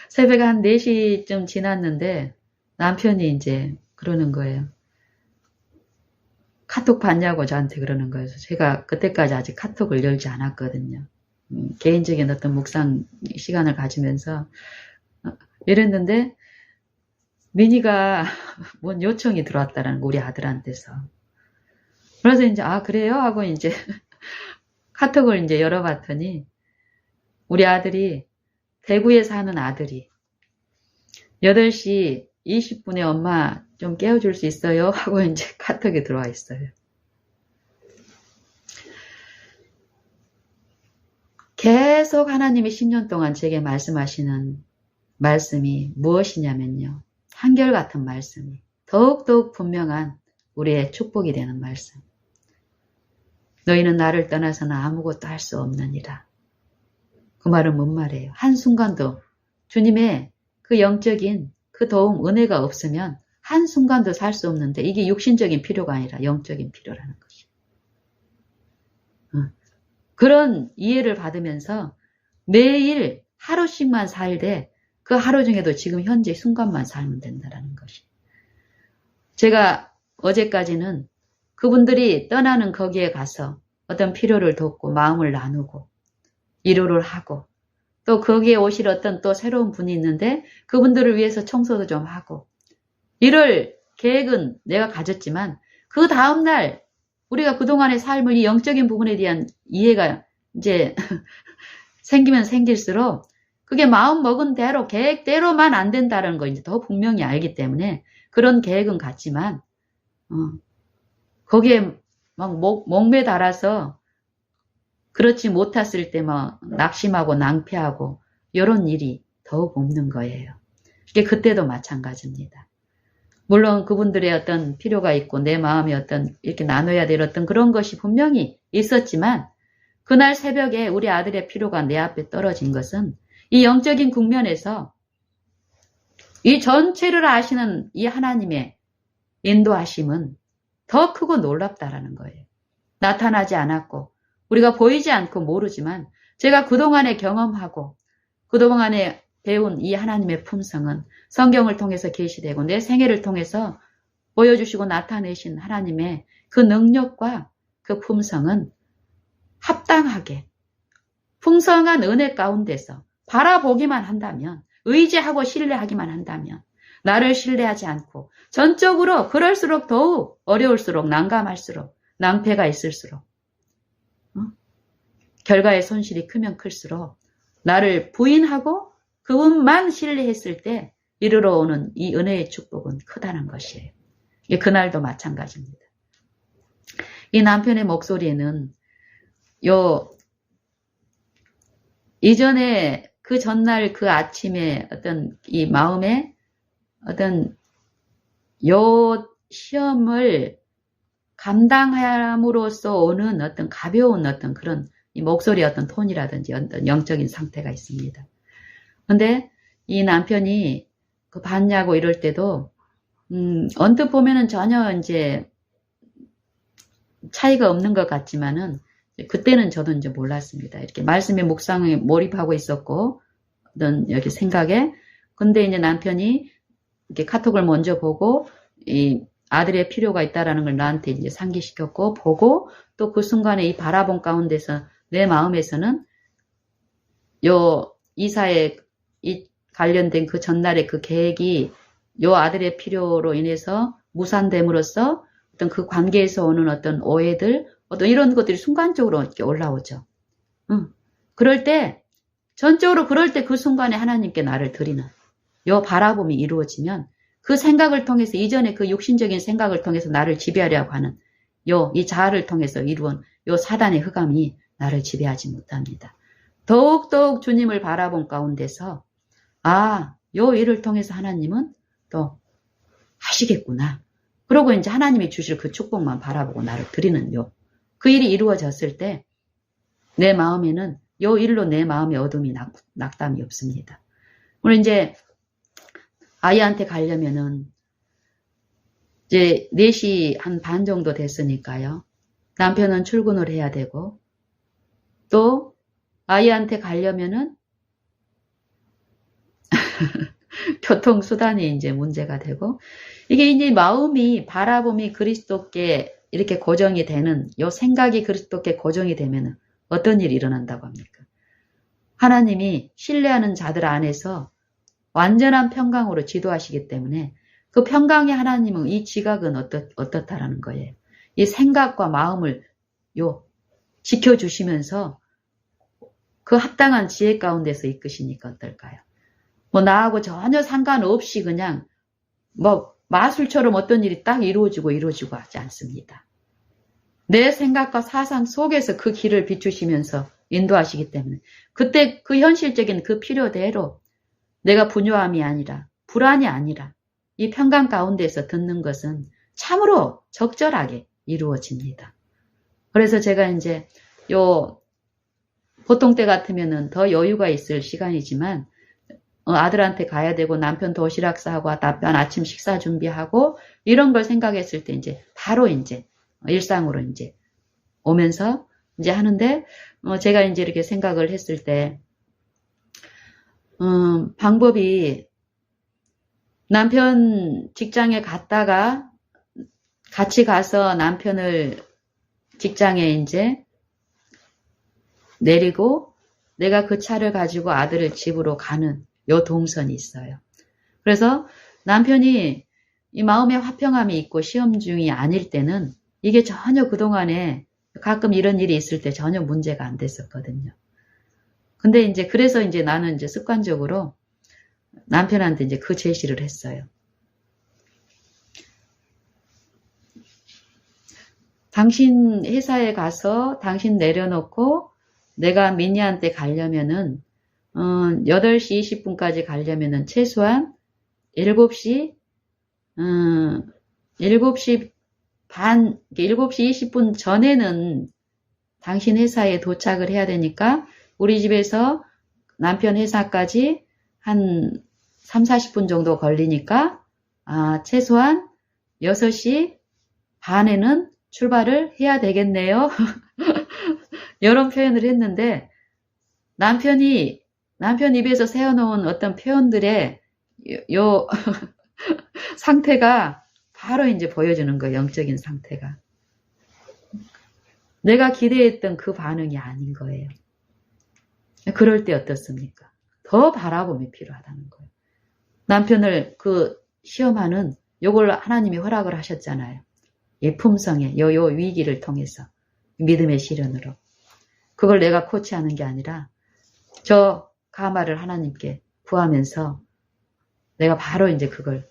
새벽 한 4시쯤 지났는데 남편이 이제 그러는 거예요. 카톡 봤냐고 저한테 그러는 거예요. 제가 그때까지 아직 카톡을 열지 않았거든요. 개인적인 어떤 묵상 시간을 가지면서 이랬는데 미니가 뭔 요청이 들어왔다는 거, 우리 아들한테서. 그래서 이제 아 그래요? 하고 이제 카톡을 이제 열어봤더니 우리 아들이 대구에 사는 아들이 8시 20분에 엄마 좀 깨워줄 수 있어요? 하고 이제 카톡이 들어와 있어요. 계속 하나님이 10년 동안 제게 말씀하시는 말씀이 무엇이냐면요. 한결같은 말씀이 더욱더욱 분명한 우리의 축복이 되는 말씀. 너희는 나를 떠나서는 아무것도 할 수 없느니라. 그 말은 뭔 말이에요? 한순간도 주님의 그 영적인 그 도움, 은혜가 없으면 한순간도 살 수 없는데 이게 육신적인 필요가 아니라 영적인 필요라는 것이. 그런 이해를 받으면서 매일 하루씩만 살되 그 하루 중에도 지금 현재 순간만 살면 된다는 것이. 제가 어제까지는 그분들이 떠나는 거기에 가서 어떤 필요를 돕고 마음을 나누고 위로를 하고 또 거기에 오실 어떤 또 새로운 분이 있는데 그분들을 위해서 청소도 좀 하고 이럴 계획은 내가 가졌지만 그 다음날 우리가 그동안의 삶을 이 영적인 부분에 대한 이해가 이제 생기면 생길수록 그게 마음 먹은 대로 계획대로만 안 된다는 거 이제 더 분명히 알기 때문에 그런 계획은 같지만 거기에 막 목매 달아서 그렇지 못했을 때 막 낙심하고 낭패하고 이런 일이 더욱 없는 거예요. 이게 그때도 마찬가지입니다. 물론 그분들의 어떤 필요가 있고 내 마음이 어떤 이렇게 나눠야 될 어떤 그런 것이 분명히 있었지만 그날 새벽에 우리 아들의 필요가 내 앞에 떨어진 것은 이 영적인 국면에서 이 전체를 아시는 이 하나님의 인도하심은 더 크고 놀랍다라는 거예요. 나타나지 않았고 우리가 보이지 않고 모르지만 제가 그동안에 경험하고 그동안에 배운 이 하나님의 품성은 성경을 통해서 계시되고 내 생애를 통해서 보여주시고 나타내신 하나님의 그 능력과 그 품성은 합당하게 풍성한 은혜 가운데서 바라보기만 한다면 의지하고 신뢰하기만 한다면 나를 신뢰하지 않고 전적으로 그럴수록 더욱 어려울수록 난감할수록 낭패가 있을수록 결과의 손실이 크면 클수록 나를 부인하고 그분만 신뢰했을 때 이르러 오는 이 은혜의 축복은 크다는 것이에요. 이게 그날도 마찬가지입니다. 이 남편의 목소리에는 이전에 그 전날 그 아침에 어떤 이 마음에 어떤 시험을 감당함으로써 오는 어떤 가벼운 어떤 그런 이 목소리의 어떤 톤이라든지 어떤 영적인 상태가 있습니다. 근데 이 남편이 그 봤냐고 이럴 때도 언뜻 보면은 전혀 이제 차이가 없는 것 같지만은 그때는 저도 이제 몰랐습니다. 이렇게 말씀의 묵상에 몰입하고 있었고 어떤 여기 생각에 근데 이제 남편이 이렇게 카톡을 먼저 보고 이 아들의 필요가 있다라는 걸 나한테 이제 상기시켰고 보고 또 그 순간에 이 바라본 가운데서 내 마음에서는 이사에 이 관련된 그 전날의 그 계획이 아들의 필요로 인해서 무산됨으로써 어떤 그 관계에서 오는 어떤 오해들, 어떤 이런 것들이 순간적으로 이렇게 올라오죠. 그럴 때, 전적으로 그럴 때 그 순간에 하나님께 나를 드리는 바라봄이 이루어지면 그 생각을 통해서 이전에 그 육신적인 생각을 통해서 나를 지배하려고 하는 이 자아를 통해서 이루은 요 사단의 흑암이 나를 지배하지 못합니다. 더욱더욱 주님을 바라본 가운데서 요 일을 통해서 하나님은 또 하시겠구나. 그러고 이제 하나님이 주실 그 축복만 바라보고 나를 드리는 그 일이 이루어졌을 때 내 마음에는 요 일로 내 마음의 어둠이 낙담이 없습니다. 오늘 이제 아이한테 가려면은 이제 4시 한 반 정도 됐으니까요. 남편은 출근을 해야 되고 또 아이한테 가려면은 교통수단이 이제 문제가 되고 이게 이제 마음이 바라봄이 그리스도께 이렇게 고정이 되는 요 생각이 그리스도께 고정이 되면은 어떤 일이 일어난다고 합니까? 하나님이 신뢰하는 자들 안에서 완전한 평강으로 지도하시기 때문에 그 평강의 하나님은 이 지각은 어떻다라는 거예요. 이 생각과 마음을 지켜주시면서 그 합당한 지혜 가운데서 이끄시니까 어떨까요? 나하고 전혀 상관없이 그냥 마술처럼 어떤 일이 딱 이루어지고 하지 않습니다. 내 생각과 사상 속에서 그 길을 비추시면서 인도하시기 때문에 그때 그 현실적인 그 필요대로 내가 분요함이 아니라 불안이 아니라 이 평강 가운데서 듣는 것은 참으로 적절하게 이루어집니다. 그래서 제가 이제 보통 때 같으면은 더 여유가 있을 시간이지만 아들한테 가야 되고 남편 도시락 싸고 남편 아침 식사 준비하고 이런 걸 생각했을 때 이제 바로 이제 일상으로 이제 오면서 이제 하는데 제가 이제 이렇게 생각을 했을 때 방법이 남편 직장에 갔다가 같이 가서 남편을 직장에 이제 내리고 내가 그 차를 가지고 아들을 집으로 가는 요 동선이 있어요. 그래서 남편이 이 마음의 화평함이 있고 시험 중이 아닐 때는 이게 전혀 그동안에 가끔 이런 일이 있을 때 전혀 문제가 안 됐었거든요. 근데 이제 그래서 이제 나는 이제 습관적으로 남편한테 이제 그 제시를 했어요. 당신 회사에 가서 당신 내려놓고 내가 미니한테 가려면은 8시 20분까지 가려면은 최소한 7시 7시 반 7시 20분 전에는 당신 회사에 도착을 해야 되니까 우리 집에서 남편 회사까지 한 3, 40분 정도 걸리니까 최소한 6시 반에는 출발을 해야 되겠네요. 이런 표현을 했는데 남편 입에서 세워놓은 어떤 표현들의 요 상태가 바로 이제 보여주는 거예요. 영적인 상태가. 내가 기대했던 그 반응이 아닌 거예요. 그럴 때 어떻습니까? 더 바라봄이 필요하다는 거예요. 남편을 그 시험하는 요걸 하나님이 허락을 하셨잖아요. 이 품성의 요 위기를 통해서 믿음의 시련으로. 그걸 내가 코치하는 게 아니라 저 가마를 하나님께 구하면서 내가 바로 이제 그걸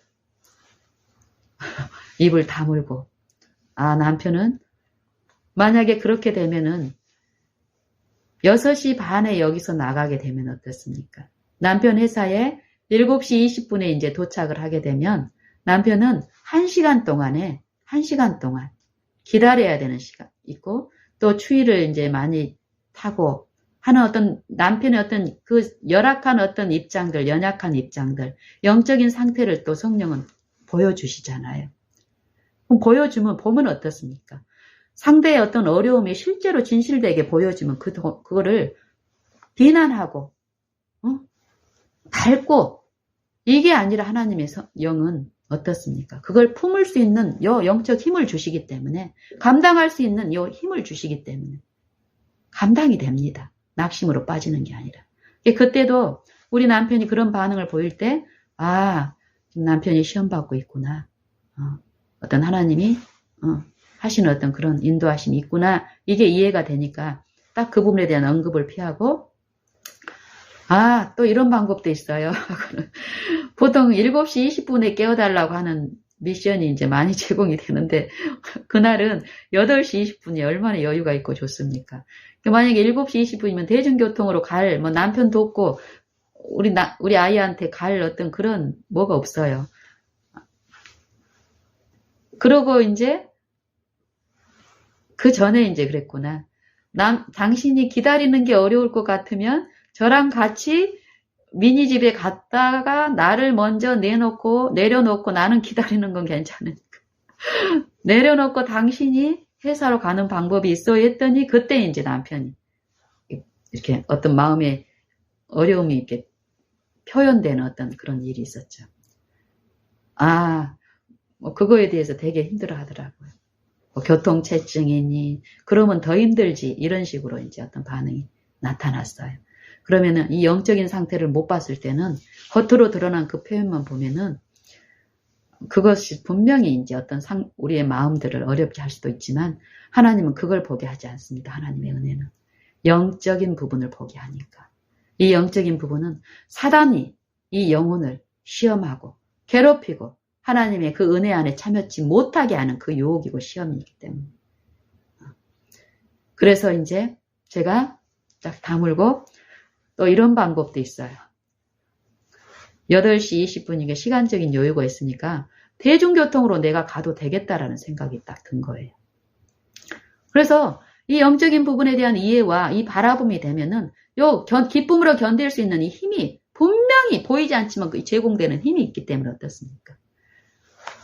입을 다물고 남편은 만약에 그렇게 되면은 6시 반에 여기서 나가게 되면 어떻습니까? 남편 회사에 7시 20분에 이제 도착을 하게 되면 남편은 1시간 동안 기다려야 되는 시간 있고 또 추위를 이제 많이 타고 하는 어떤 남편의 어떤 그 열악한 어떤 입장들, 연약한 입장들, 영적인 상태를 또 성령은 보여주시잖아요. 그럼 보면 어떻습니까? 상대의 어떤 어려움이 실제로 진실되게 보여지면 그거를 비난하고 밟고 이게 아니라 하나님의 영은 어떻습니까? 그걸 품을 수 있는 영적 힘을 주시기 때문에 감당할 수 있는 힘을 주시기 때문에 감당이 됩니다. 낙심으로 빠지는 게 아니라. 그때도 우리 남편이 그런 반응을 보일 때 지금 남편이 시험 받고 있구나. 어떤 하나님이 하시는 어떤 그런 인도하심이 있구나. 이게 이해가 되니까 딱 그 부분에 대한 언급을 피하고 또 이런 방법도 있어요. 보통 7시 20분에 깨워달라고 하는 미션이 이제 많이 제공이 되는데, 그날은 8시 20분이 얼마나 여유가 있고 좋습니까? 만약에 7시 20분이면 대중교통으로 뭐 남편 돕고, 우리 아이한테 갈 어떤 그런 뭐가 없어요. 그러고 이제, 그 전에 이제 그랬구나. 당신이 기다리는 게 어려울 것 같으면 저랑 같이 미니집에 갔다가 나를 먼저 내려놓고 나는 기다리는 건 괜찮으니까. 내려놓고 당신이 회사로 가는 방법이 있어 했더니 그때 이제 남편이 이렇게 어떤 마음의 어려움이 이렇게 표현되는 어떤 그런 일이 있었죠. 뭐 그거에 대해서 되게 힘들어 하더라고요. 뭐 교통체증이니, 그러면 더 힘들지. 이런 식으로 이제 어떤 반응이 나타났어요. 그러면은 이 영적인 상태를 못 봤을 때는 겉으로 드러난 그 표현만 보면은 그것이 분명히 이제 어떤 우리의 마음들을 어렵게 할 수도 있지만 하나님은 그걸 보게 하지 않습니다. 하나님의 은혜는. 영적인 부분을 보게 하니까. 이 영적인 부분은 사단이 이 영혼을 시험하고 괴롭히고 하나님의 그 은혜 안에 참여치 못하게 하는 그 유혹이고 시험이기 때문에. 그래서 이제 제가 딱 다물고 또 이런 방법도 있어요. 8시 20분이게 시간적인 여유가 있으니까 대중교통으로 내가 가도 되겠다라는 생각이 딱 든 거예요. 그래서 이 영적인 부분에 대한 이해와 이 바라봄이 되면은 기쁨으로 견딜 수 있는 이 힘이 분명히 보이지 않지만 제공되는 힘이 있기 때문에 어떻습니까?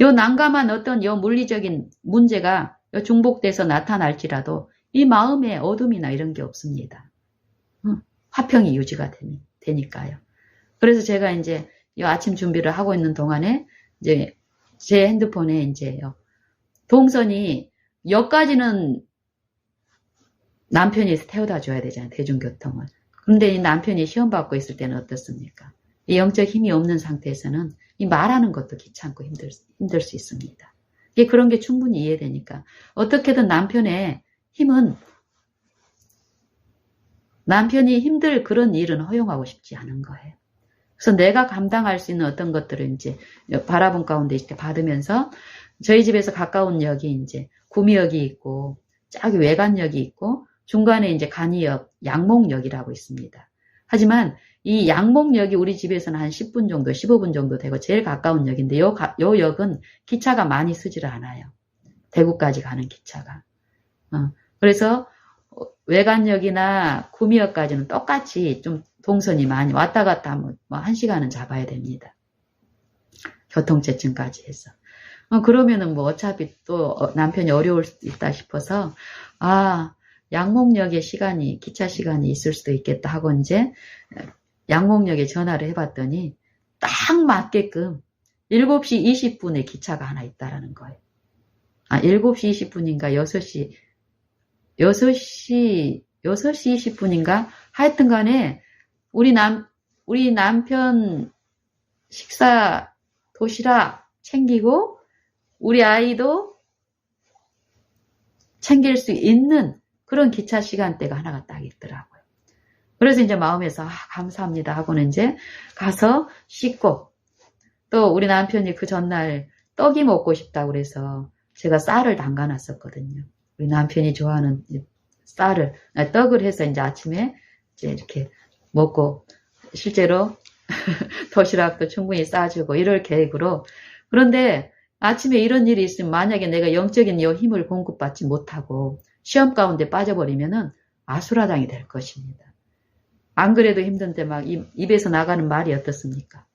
난감한 어떤 물리적인 문제가 중복돼서 나타날지라도 이 마음에 어둠이나 이런 게 없습니다. 화평이 유지가 되니까요. 그래서 제가 이제 아침 준비를 하고 있는 동안에 이제 제 핸드폰에 이제 동선이 역까지는 남편이 태워다 줘야 되잖아요. 대중교통을. 그런데 이 남편이 시험 받고 있을 때는 어떻습니까? 이 영적 힘이 없는 상태에서는 이 말하는 것도 귀찮고 힘들 수 있습니다. 그런 게 충분히 이해되니까 어떻게든 남편이 힘들 그런 일은 허용하고 싶지 않은 거예요. 그래서 내가 감당할 수 있는 어떤 것들을 이제 바라본 가운데 이렇게 받으면서 저희 집에서 가까운 역이 이제 구미역이 있고 저기 외관역이 있고 중간에 이제 간이역, 양목역이라고 있습니다. 하지만 이 양목역이 우리 집에서는 한 10분 정도, 15분 정도 되고 제일 가까운 역인데 요 역은 기차가 많이 쓰지를 않아요. 대구까지 가는 기차가. 그래서 외관역이나 구미역까지는 똑같이 좀 동선이 많이 왔다 갔다 하면 뭐 1시간은 잡아야 됩니다. 교통체증까지 해서. 그러면은 뭐 어차피 또 남편이 어려울 수도 있다 싶어서 양목역에 기차 시간이 있을 수도 있겠다 하고 이제 양목역에 전화를 해봤더니 딱 맞게끔 7시 20분에 기차가 하나 있다라는 거예요. 7시 20분인가 6시 20분인가 하여튼 간에 우리 남편 식사 도시락 챙기고 우리 아이도 챙길 수 있는 그런 기차 시간대가 하나가 딱 있더라고요. 그래서 이제 마음에서 감사합니다 하고는 이제 가서 씻고 또 우리 남편이 그 전날 떡이 먹고 싶다고 그래서 제가 쌀을 담가놨었거든요. 우리 남편이 좋아하는 떡을 해서 이제 아침에 이제 이렇게 먹고 실제로 도시락도 충분히 싸주고 이럴 계획으로. 그런데 아침에 이런 일이 있으면 만약에 내가 영적인 힘을 공급받지 못하고 시험 가운데 빠져버리면은 아수라장이 될 것입니다. 안 그래도 힘든데 막 입에서 나가는 말이 어떻습니까?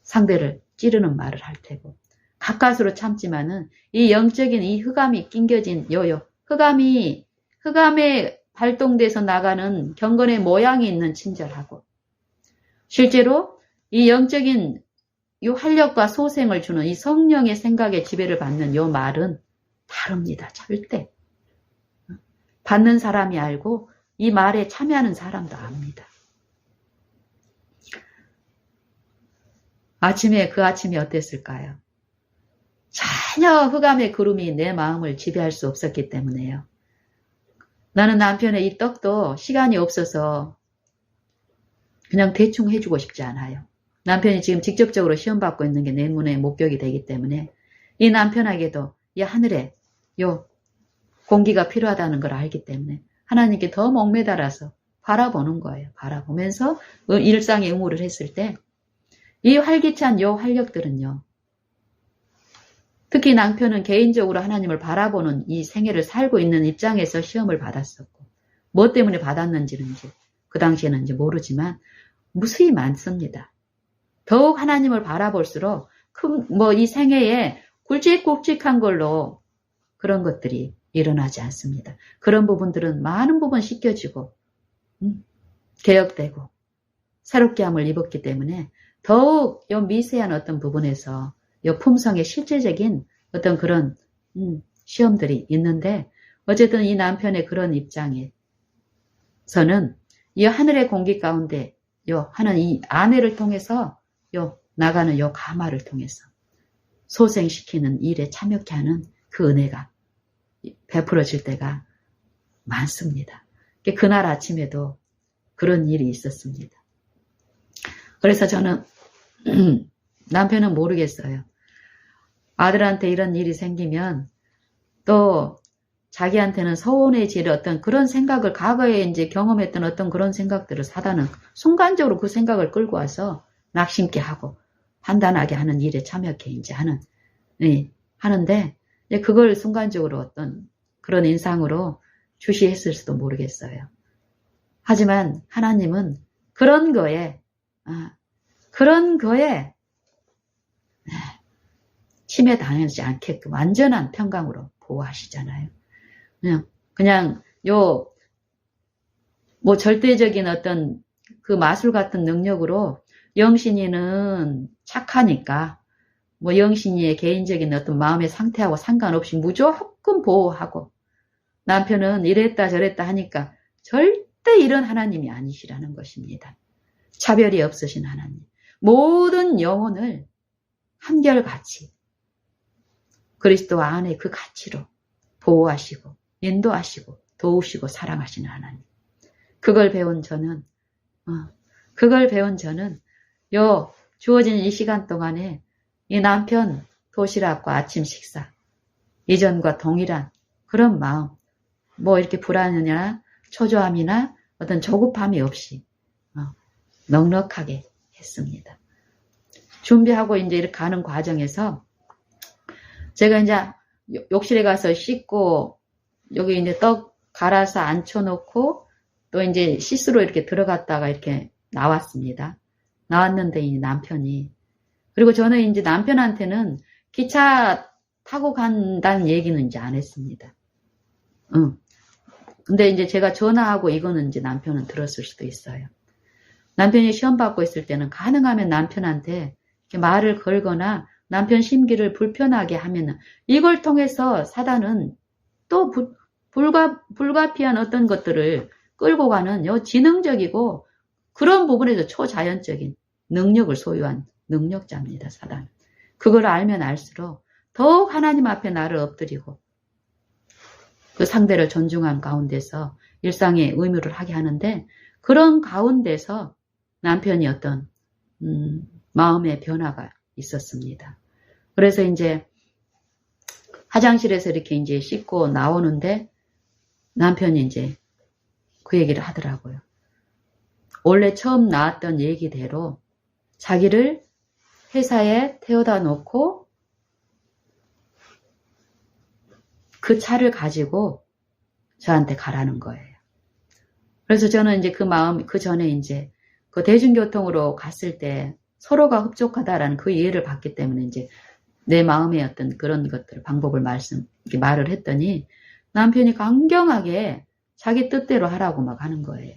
상대를 찌르는 말을 할 테고. 가까스로 참지만은 이 영적인 이 흑암이 낑겨진 흑암에 발동돼서 나가는 경건의 모양이 있는 친절하고 실제로 이 영적인 이 활력과 소생을 주는 이 성령의 생각에 지배를 받는 이 말은 다릅니다. 절대. 받는 사람이 알고 이 말에 참여하는 사람도 압니다. 그 아침이 어땠을까요? 전혀 흑암의 구름이 내 마음을 지배할 수 없었기 때문에요. 나는 남편의 이 떡도 시간이 없어서 그냥 대충 해주고 싶지 않아요. 남편이 지금 직접적으로 시험 받고 있는 게 내 눈에 목격이 되기 때문에 이 남편에게도 이 하늘에 요 공기가 필요하다는 걸 알기 때문에 하나님께 더 목매달아서 바라보는 거예요. 바라보면서 일상의 의무를 했을 때 이 활기찬 요 활력들은요. 특히 남편은 개인적으로 하나님을 바라보는 이 생애를 살고 있는 입장에서 시험을 받았었고 뭐 때문에 받았는지는 이제 그 당시에는 이제 모르지만 무수히 많습니다. 더욱 하나님을 바라볼수록 뭐 이 생애에 굵직굵직한 걸로 그런 것들이 일어나지 않습니다. 그런 부분들은 많은 부분 씻겨지고 개혁되고 새롭게 함을 입었기 때문에 더욱 요 미세한 어떤 부분에서 요 품성의 실제적인 어떤 그런 시험들이 있는데 어쨌든 이 남편의 그런 입장에서는 이 하늘의 공기 가운데 요 하는 이 아내를 통해서 요 나가는 요 가마를 통해서 소생시키는 일에 참여케 하는 그 은혜가 베풀어질 때가 많습니다. 그날 아침에도 그런 일이 있었습니다. 그래서 저는 남편은 모르겠어요. 아들한테 이런 일이 생기면 또 자기한테는 서운해질 어떤 그런 생각을 과거에 이제 경험했던 어떤 그런 생각들을 사단은 순간적으로 그 생각을 끌고 와서 낙심케 하고 판단하게 하는 일에 참여케 이제 하는데 그걸 순간적으로 어떤 그런 인상으로 주시했을지도 모르겠어요. 하지만 하나님은 그런 거에 침해당하지 않게끔 완전한 평강으로 보호하시잖아요. 그냥 뭐 절대적인 어떤 그 마술 같은 능력으로 영신이는 착하니까 뭐 영신이의 개인적인 어떤 마음의 상태하고 상관없이 무조건 보호하고 남편은 이랬다 저랬다 하니까 절대 이런 하나님이 아니시라는 것입니다. 차별이 없으신 하나님. 모든 영혼을 한결같이 그리스도 안에 그 가치로 보호하시고 인도하시고 도우시고 사랑하시는 하나님. 그걸 배운 저는 주어진 이 시간 동안에 이 남편 도시락과 아침 식사 이전과 동일한 그런 마음 뭐 이렇게 불안이나 초조함이나 어떤 조급함이 없이 넉넉하게 했습니다. 준비하고 이제 이렇게 가는 과정에서 제가 이제 욕실에 가서 씻고 여기 이제 떡 갈아서 앉혀놓고 또 이제 씻으러 이렇게 들어갔다가 이렇게 나왔습니다. 나왔는데 이 남편이 그리고 저는 이제 남편한테는 기차 타고 간다는 얘기는 이제 안 했습니다. 근데 이제 제가 전화하고 이거는 이제 남편은 들었을 수도 있어요. 남편이 시험 받고 있을 때는 가능하면 남편한테 이렇게 말을 걸거나 남편 심기를 불편하게 하면은 이걸 통해서 사단은 또 불가피한 어떤 것들을 끌고 가는 지능적이고 그런 부분에서 초자연적인 능력을 소유한 능력자입니다. 사단. 그걸 알면 알수록 더욱 하나님 앞에 나를 엎드리고 그 상대를 존중한 가운데서 일상의 의무를 하게 하는데 그런 가운데서 남편이 어떤 마음의 변화가 있었습니다. 그래서 이제 화장실에서 이렇게 이제 씻고 나오는데 남편이 이제 그 얘기를 하더라고요. 원래 처음 나왔던 얘기대로 자기를 회사에 태워다 놓고 그 차를 가지고 저한테 가라는 거예요. 그래서 저는 이제 그 전에 이제 그 대중교통으로 갔을 때 서로가 흡족하다라는 그 이해를 받기 때문에 이제 내 마음의 어떤 그런 것들, 방법을 말을 했더니 남편이 강경하게 자기 뜻대로 하라고 막 하는 거예요.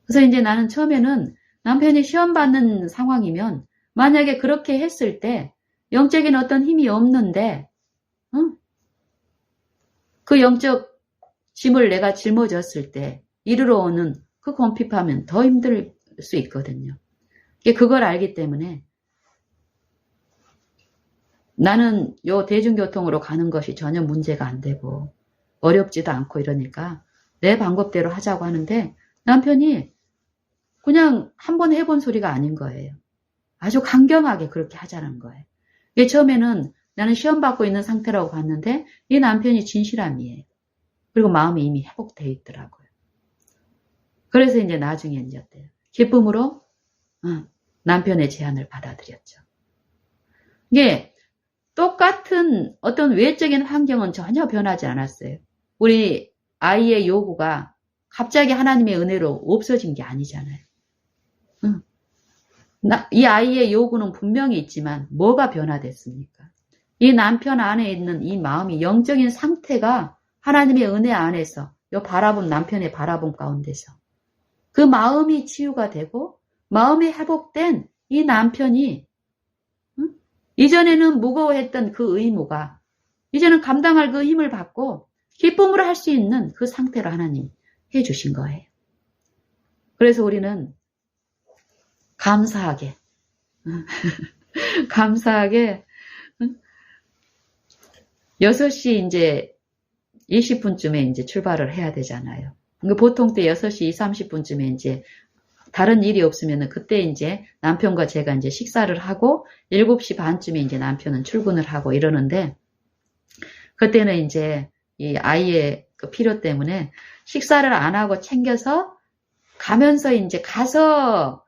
그래서 이제 나는 처음에는 남편이 시험 받는 상황이면 만약에 그렇게 했을 때 영적인 어떤 힘이 없는데, 그 영적 짐을 내가 짊어졌을 때 이르러 오는 그 궁핍하면 더 힘들 수 있거든요. 그걸 알기 때문에 나는 요 대중교통으로 가는 것이 전혀 문제가 안 되고 어렵지도 않고 이러니까 내 방법대로 하자고 하는데 남편이 그냥 한번 해본 소리가 아닌 거예요. 아주 강경하게 그렇게 하자는 거예요. 처음에는 나는 시험 받고 있는 상태라고 봤는데 이 남편이 진실함이에요. 그리고 마음이 이미 회복되어 있더라고요. 그래서 이제 나중에 이제 어때요? 기쁨으로 남편의 제안을 받아들였죠. 이게 똑같은 어떤 외적인 환경은 전혀 변하지 않았어요. 우리 아이의 요구가 갑자기 하나님의 은혜로 없어진 게 아니잖아요. 이 아이의 요구는 분명히 있지만 뭐가 변화됐습니까? 이 남편 안에 있는 이 마음이 영적인 상태가 하나님의 은혜 안에서 요 바라본 남편의 바라본 가운데서 그 마음이 치유가 되고 마음이 회복된 이 남편이 이전에는 무거워했던 그 의무가 이제는 감당할 그 힘을 받고 기쁨으로 할 수 있는 그 상태로 하나님 해주신 거예요. 그래서 우리는 감사하게 감사하게 6시 이제 20분쯤에 이제 출발을 해야 되잖아요. 보통 때 6시 30분쯤에 이제 다른 일이 없으면 그때 이제 남편과 제가 이제 식사를 하고 7시 반쯤에 이제 남편은 출근을 하고 이러는데 그때는 이제 이 아이의 그 필요 때문에 식사를 안 하고 챙겨서 가면서 이제 가서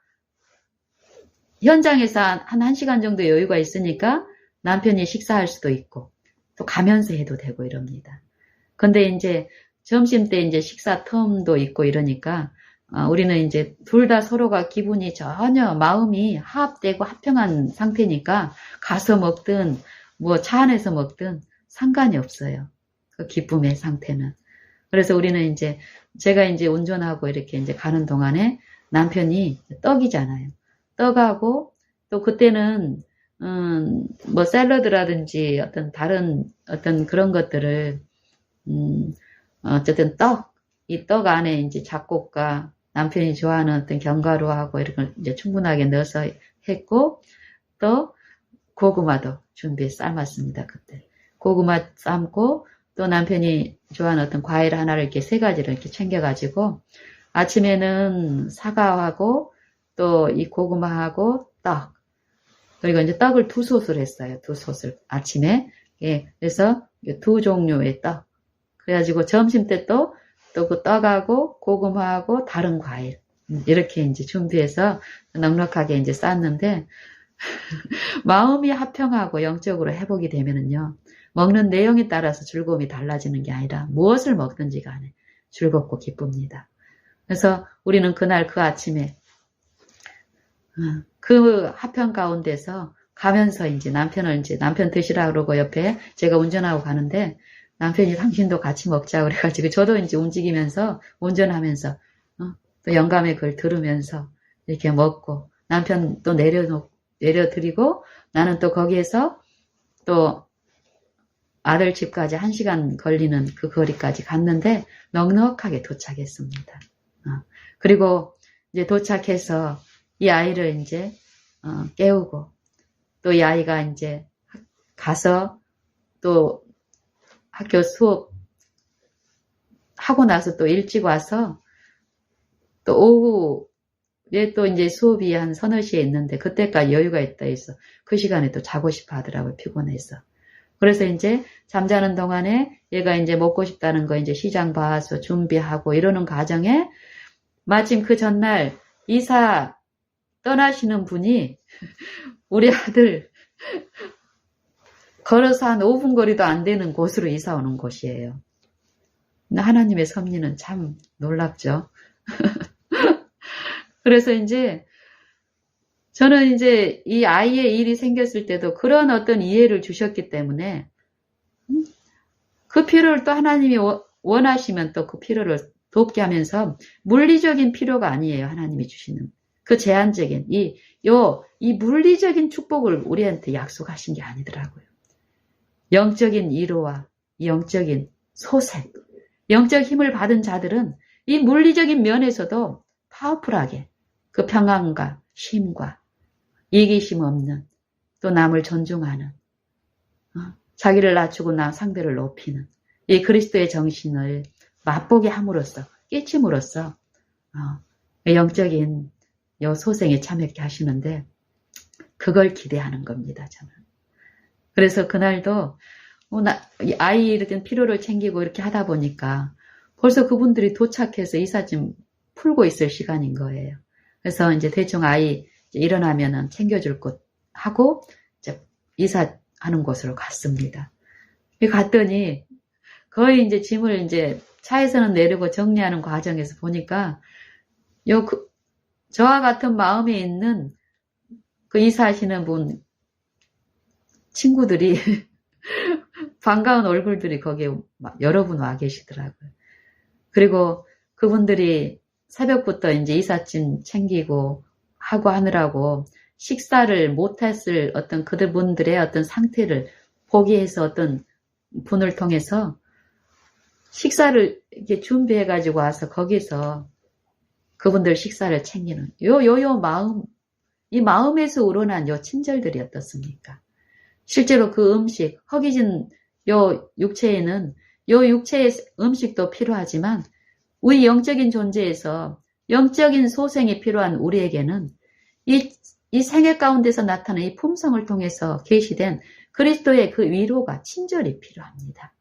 현장에서 한 1시간 정도 여유가 있으니까 남편이 식사할 수도 있고 또 가면서 해도 되고 이럽니다. 근데 이제 점심 때 이제 식사 텀도 있고 이러니까 우리는 이제 둘 다 서로가 기분이 전혀 마음이 화합되고 화평한 상태니까 가서 먹든 뭐 차 안에서 먹든 상관이 없어요. 그 기쁨의 상태는. 그래서 우리는 이제 제가 이제 운전하고 이렇게 이제 가는 동안에 남편이 떡이잖아요. 떡하고 또 그때는 뭐 샐러드라든지 어떤 다른 어떤 그런 것들을 어쨌든 이 떡 안에 이제 잡곡과 남편이 좋아하는 어떤 견과류하고 이런 걸 이제 충분하게 넣어서 했고 또 고구마도 준비해 삶았습니다. 그때 고구마 삶고 또 남편이 좋아하는 어떤 과일 하나를 이렇게 3가지를 이렇게 챙겨가지고 아침에는 사과하고 또 이 고구마하고 떡 그리고 이제 떡을 2솥을 했어요. 2솥을 아침에 그래서 2종류의 떡 그래가지고 점심 때 또 그 떡하고 고구마하고 다른 과일 이렇게 이제 준비해서 넉넉하게 이제 쌌는데 마음이 화평하고 영적으로 회복이 되면은요 먹는 내용에 따라서 즐거움이 달라지는 게 아니라 무엇을 먹든지 간에 즐겁고 기쁩니다. 그래서 우리는 그날 그 아침에 그 화평 가운데서 가면서 이제 남편 드시라 그러고 옆에 제가 운전하고 가는데 남편이 당신도 같이 먹자 그래가지고 저도 이제 움직이면서 운전하면서 또 영감의 글 들으면서 이렇게 먹고 남편 또 내려드리고 나는 또 거기에서 또 아들 집까지 1시간 걸리는 그 거리까지 갔는데 넉넉하게 도착했습니다. 그리고 이제 도착해서 이 아이를 이제 깨우고 또 이 아이가 이제 가서 또 학교 수업 하고 나서 또 일찍 와서 또 오후에 또 이제 수업이 한 3-4시에 있는데 그때까지 여유가 있다 해서 그 시간에 또 자고 싶어 하더라고요. 피곤해서. 그래서 이제 잠자는 동안에 얘가 이제 먹고 싶다는 거 이제 시장 봐서 준비하고 이러는 과정에 마침 그 전날 이사 떠나시는 분이 우리 아들 걸어서 한 5분 거리도 안 되는 곳으로 이사 오는 곳이에요. 하나님의 섭리는 참 놀랍죠. 그래서 이제 저는 이제 이 아이의 일이 생겼을 때도 그런 어떤 이해를 주셨기 때문에 그 필요를 또 하나님이 원하시면 또 그 필요를 돕게 하면서 물리적인 필요가 아니에요. 하나님이 주시는 그 제한적인 이 물리적인 축복을 우리한테 약속하신 게 아니더라고요. 영적인 위로와 영적인 소생, 영적 힘을 받은 자들은 이 물리적인 면에서도 파워풀하게 그 평안과 쉼과 이기심 없는 또 남을 존중하는 자기를 낮추고 상대를 높이는 이 그리스도의 정신을 맛보게 함으로써 끼침으로써 영적인 요 소생에 참여하게 하시는데 그걸 기대하는 겁니다. 저는 그래서 그날도 이 아이 이렇게 필요를 챙기고 이렇게 하다 보니까 벌써 그분들이 도착해서 이삿짐 풀고 있을 시간인 거예요. 그래서 이제 대충 아이 이제 일어나면은 챙겨줄 곳 하고 이제 이사하는 곳으로 갔습니다. 갔더니 거의 이제 짐을 이제 차에서는 내리고 정리하는 과정에서 보니까 저와 같은 마음에 있는 그 이사하시는 분 친구들이 반가운 얼굴들이 거기에 여러 분 와 계시더라고요. 그리고 그분들이 새벽부터 이제 이삿짐 챙기고 하고 하느라고 식사를 못했을 어떤 그분들의 어떤 상태를 포기해서 어떤 분을 통해서 식사를 이렇게 준비해가지고 와서 거기서 그분들 식사를 챙기는 요 마음, 이 마음에서 우러난 요 친절들이 어떻습니까? 실제로 그 음식, 허기진 요 육체에는 요 육체의 음식도 필요하지만 우리 영적인 존재에서 영적인 소생이 필요한 우리에게는 이 생애 가운데서 나타나는 이 품성을 통해서 계시된 그리스도의 그 위로가 친절이 필요합니다.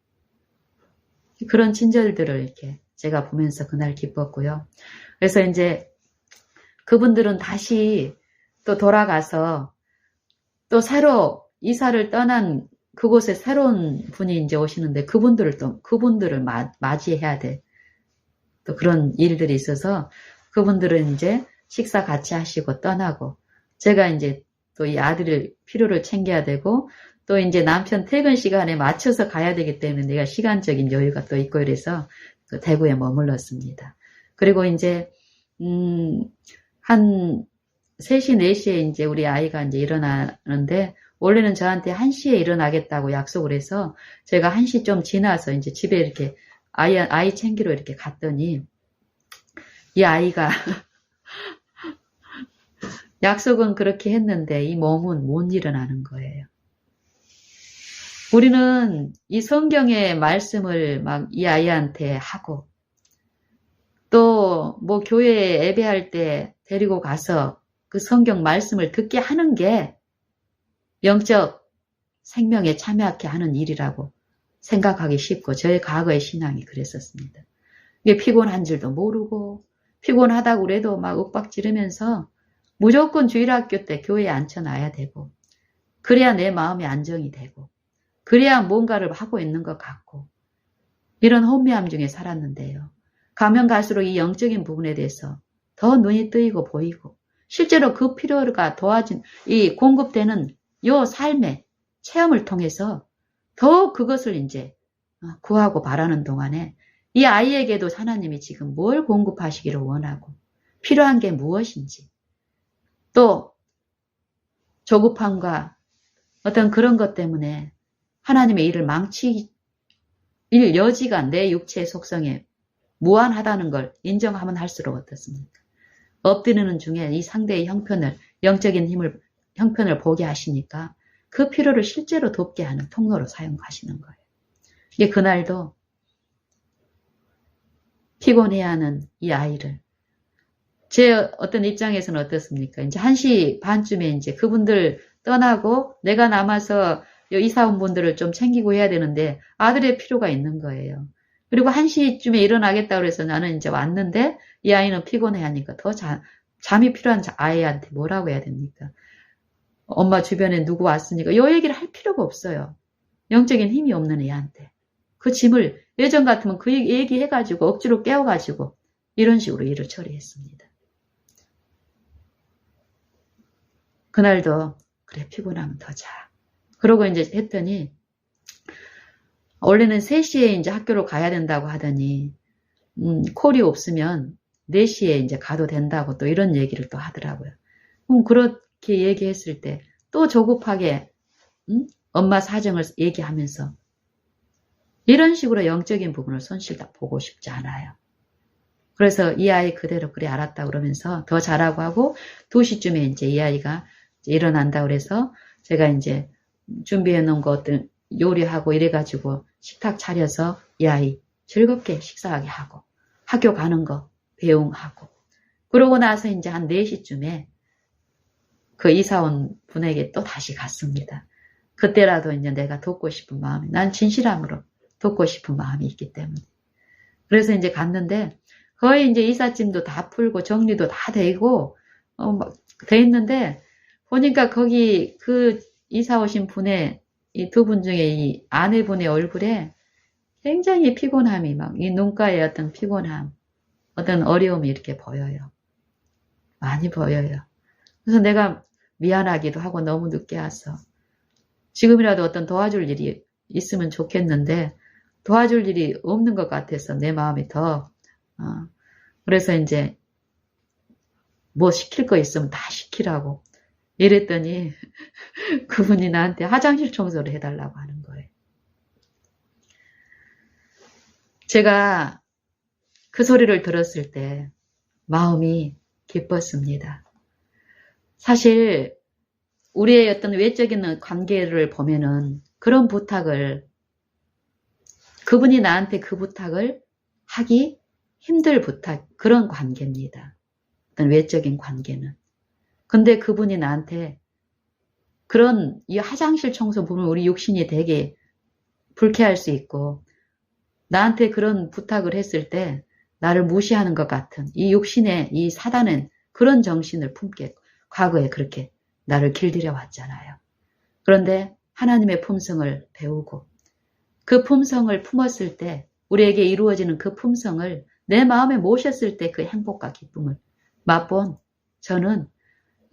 그런 친절들을 이렇게 제가 보면서 그날 기뻤고요. 그래서 이제 그분들은 다시 또 돌아가서 또 새로 이사를 떠난 그곳에 새로운 분이 이제 오시는데 그분들을 맞이해야 돼. 또 그런 일들이 있어서 그분들은 이제 식사 같이 하시고 떠나고 제가 이제 또 이 아들을 필요를 챙겨야 되고 또 이제 남편 퇴근 시간에 맞춰서 가야 되기 때문에 내가 시간적인 여유가 또 있고 이래서 그 대구에 머물렀습니다. 그리고 이제 한 3시, 4시에 이제 우리 아이가 이제 일어나는데 원래는 저한테 1시에 일어나겠다고 약속을 해서 제가 1시 좀 지나서 이제 집에 이렇게 아이 챙기러 이렇게 갔더니 이 아이가 약속은 그렇게 했는데 이 몸은 못 일어나는 거예요. 우리는 이 성경의 말씀을 막 이 아이한테 하고 또 뭐 교회에 예배할 때 데리고 가서 그 성경 말씀을 듣게 하는 게 영적 생명에 참여하게 하는 일이라고 생각하기 쉽고 저의 과거의 신앙이 그랬었습니다. 이게 피곤한 줄도 모르고 피곤하다고 그래도 막 윽박 지르면서 무조건 주일학교 때 교회에 앉혀놔야 되고 그래야 내 마음이 안정이 되고 그래야 뭔가를 하고 있는 것 같고 이런 혼미함 중에 살았는데요. 가면 갈수록 이 영적인 부분에 대해서 더 눈이 뜨이고 보이고 실제로 그 필요가 도와진 이 공급되는 요 삶의 체험을 통해서 더 그것을 이제 구하고 바라는 동안에 이 아이에게도 하나님이 지금 뭘 공급하시기를 원하고 필요한 게 무엇인지 또 조급함과 어떤 그런 것 때문에 하나님의 일을 망칠 여지가 내 육체의 속성에 무한하다는 걸 인정하면 할수록 어떻습니까? 엎드리는 중에 이 상대의 영적인 형편을 보게 하시니까 그 필요를 실제로 돕게 하는 통로로 사용하시는 거예요. 이게 그날도 피곤해하는 이 아이를 제 어떤 입장에서는 어떻습니까? 이제 1시 반쯤에 이제 그분들 떠나고 내가 남아서 이사 온 분들을 좀 챙기고 해야 되는데 아들의 필요가 있는 거예요. 그리고 1시쯤에 일어나겠다고 해서 나는 이제 왔는데 이 아이는 피곤해 하니까 더 잠이 필요한 아이한테 뭐라고 해야 됩니까? 엄마 주변에 누구 왔으니까 이 얘기를 할 필요가 없어요. 영적인 힘이 없는 애한테. 그 짐을 예전 같으면 그 얘기 해가지고 억지로 깨워가지고 이런 식으로 일을 처리했습니다. 그날도 그래 피곤하면 더 자. 그러고 이제 했더니 원래는 3시에 이제 학교로 가야 된다고 하더니 콜이 없으면 4시에 이제 가도 된다고 또 이런 얘기를 또 하더라고요. 그렇게 얘기했을 때 또 조급하게 엄마 사정을 얘기하면서 이런 식으로 영적인 부분을 손실다 보고 싶지 않아요. 그래서 이 아이 그대로 그래 알았다 그러면서 더 잘하고 하고 2시쯤에 이제 이 아이가 이제 일어난다 그래서 제가 이제 준비해 놓은 것들 요리하고 이래가지고 식탁 차려서 이 아이 즐겁게 식사하게 하고 학교 가는 거 배웅하고 그러고 나서 이제 한 4시쯤에 그 이사 온 분에게 또 다시 갔습니다. 그때라도 이제 내가 돕고 싶은 마음이, 난 진실함으로 돕고 싶은 마음이 있기 때문에. 그래서 이제 갔는데, 거의 이제 이삿짐도 다 풀고, 정리도 다 되고, 막 돼 있는데, 보니까 거기 그 이사 오신 분의, 이 두 분 중에 이 아내분의 얼굴에 굉장히 피곤함이 막, 이 눈가에 어떤 피곤함, 어떤 어려움이 이렇게 보여요. 많이 보여요. 그래서 내가 미안하기도 하고 너무 늦게 왔어. 지금이라도 어떤 도와줄 일이 있으면 좋겠는데 도와줄 일이 없는 것 같아서 내 마음이 더 그래서 이제 뭐 시킬 거 있으면 다 시키라고 이랬더니 그분이 나한테 화장실 청소를 해달라고 하는 거예요. 제가 그 소리를 들었을 때 마음이 기뻤습니다. 사실 우리의 어떤 외적인 관계를 보면은 그런 부탁을, 그분이 나한테 그 부탁을 하기 힘들 부탁, 그런 관계입니다. 어떤 외적인 관계는. 근데 그분이 나한테 그런 이 화장실 청소 보면 우리 육신이 되게 불쾌할 수 있고, 나한테 그런 부탁을 했을 때 나를 무시하는 것 같은 이 육신의 이 사단은 그런 정신을 품게 과거에 그렇게 나를 길들여 왔잖아요. 그런데 하나님의 품성을 배우고 그 품성을 품었을 때 우리에게 이루어지는 그 품성을 내 마음에 모셨을 때 그 행복과 기쁨을 맛본 저는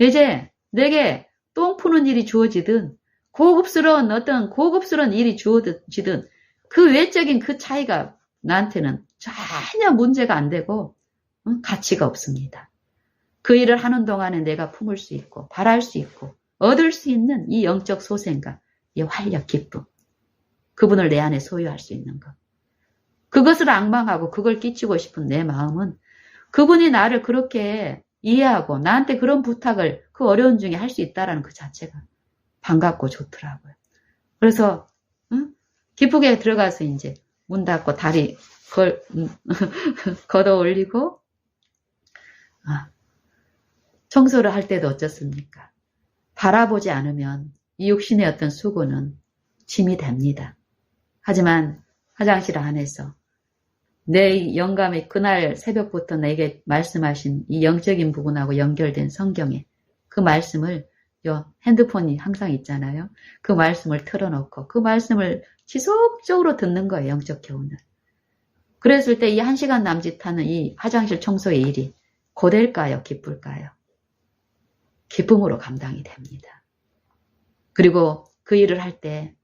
이제 내게 똥 푸는 일이 주어지든 고급스러운 어떤 고급스러운 일이 주어지든 그 외적인 그 차이가 나한테는 전혀 문제가 안 되고 가치가 없습니다. 그 일을 하는 동안에 내가 품을 수 있고 바랄 수 있고 얻을 수 있는 이 영적 소생과 이 활력, 기쁨, 그분을 내 안에 소유할 수 있는 것. 그것을 앙망하고 그걸 끼치고 싶은 내 마음은 그분이 나를 그렇게 이해하고 나한테 그런 부탁을 그 어려운 중에 할 수 있다는 그 자체가 반갑고 좋더라고요. 그래서 기쁘게 들어가서 이제 문 닫고 다리 걷어 올리고 청소를 할 때도 어쩌습니까? 바라보지 않으면 이 육신의 어떤 수고는 짐이 됩니다. 하지만 화장실 안에서 내 영감이 그날 새벽부터 내게 말씀하신 이 영적인 부분하고 연결된 성경에 그 말씀을 핸드폰이 항상 있잖아요. 그 말씀을 틀어놓고 그 말씀을 지속적으로 듣는 거예요. 영적 교훈을. 그랬을 때 이 1시간 남짓하는 이 화장실 청소의 일이 고될까요? 기쁠까요? 기쁨으로 감당이 됩니다. 그리고 그 일을 할 때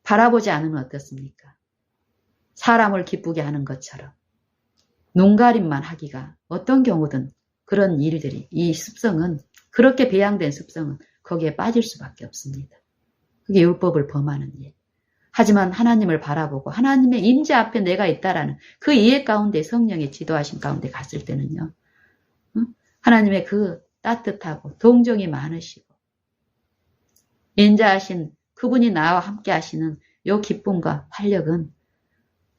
바라보지 않으면 어떻습니까? 사람을 기쁘게 하는 것처럼 눈가림만 하기가 어떤 경우든 그런 일들이 이 습성은 그렇게 배양된 습성은 거기에 빠질 수밖에 없습니다. 그게 율법을 범하는 일. 하지만 하나님을 바라보고 하나님의 임재 앞에 내가 있다라는 그 이해 가운데 성령의 지도하신 가운데 갔을 때는요. 하나님의 그 따뜻하고 동정이 많으시고 인자하신 그분이 나와 함께 하시는 요 기쁨과 활력은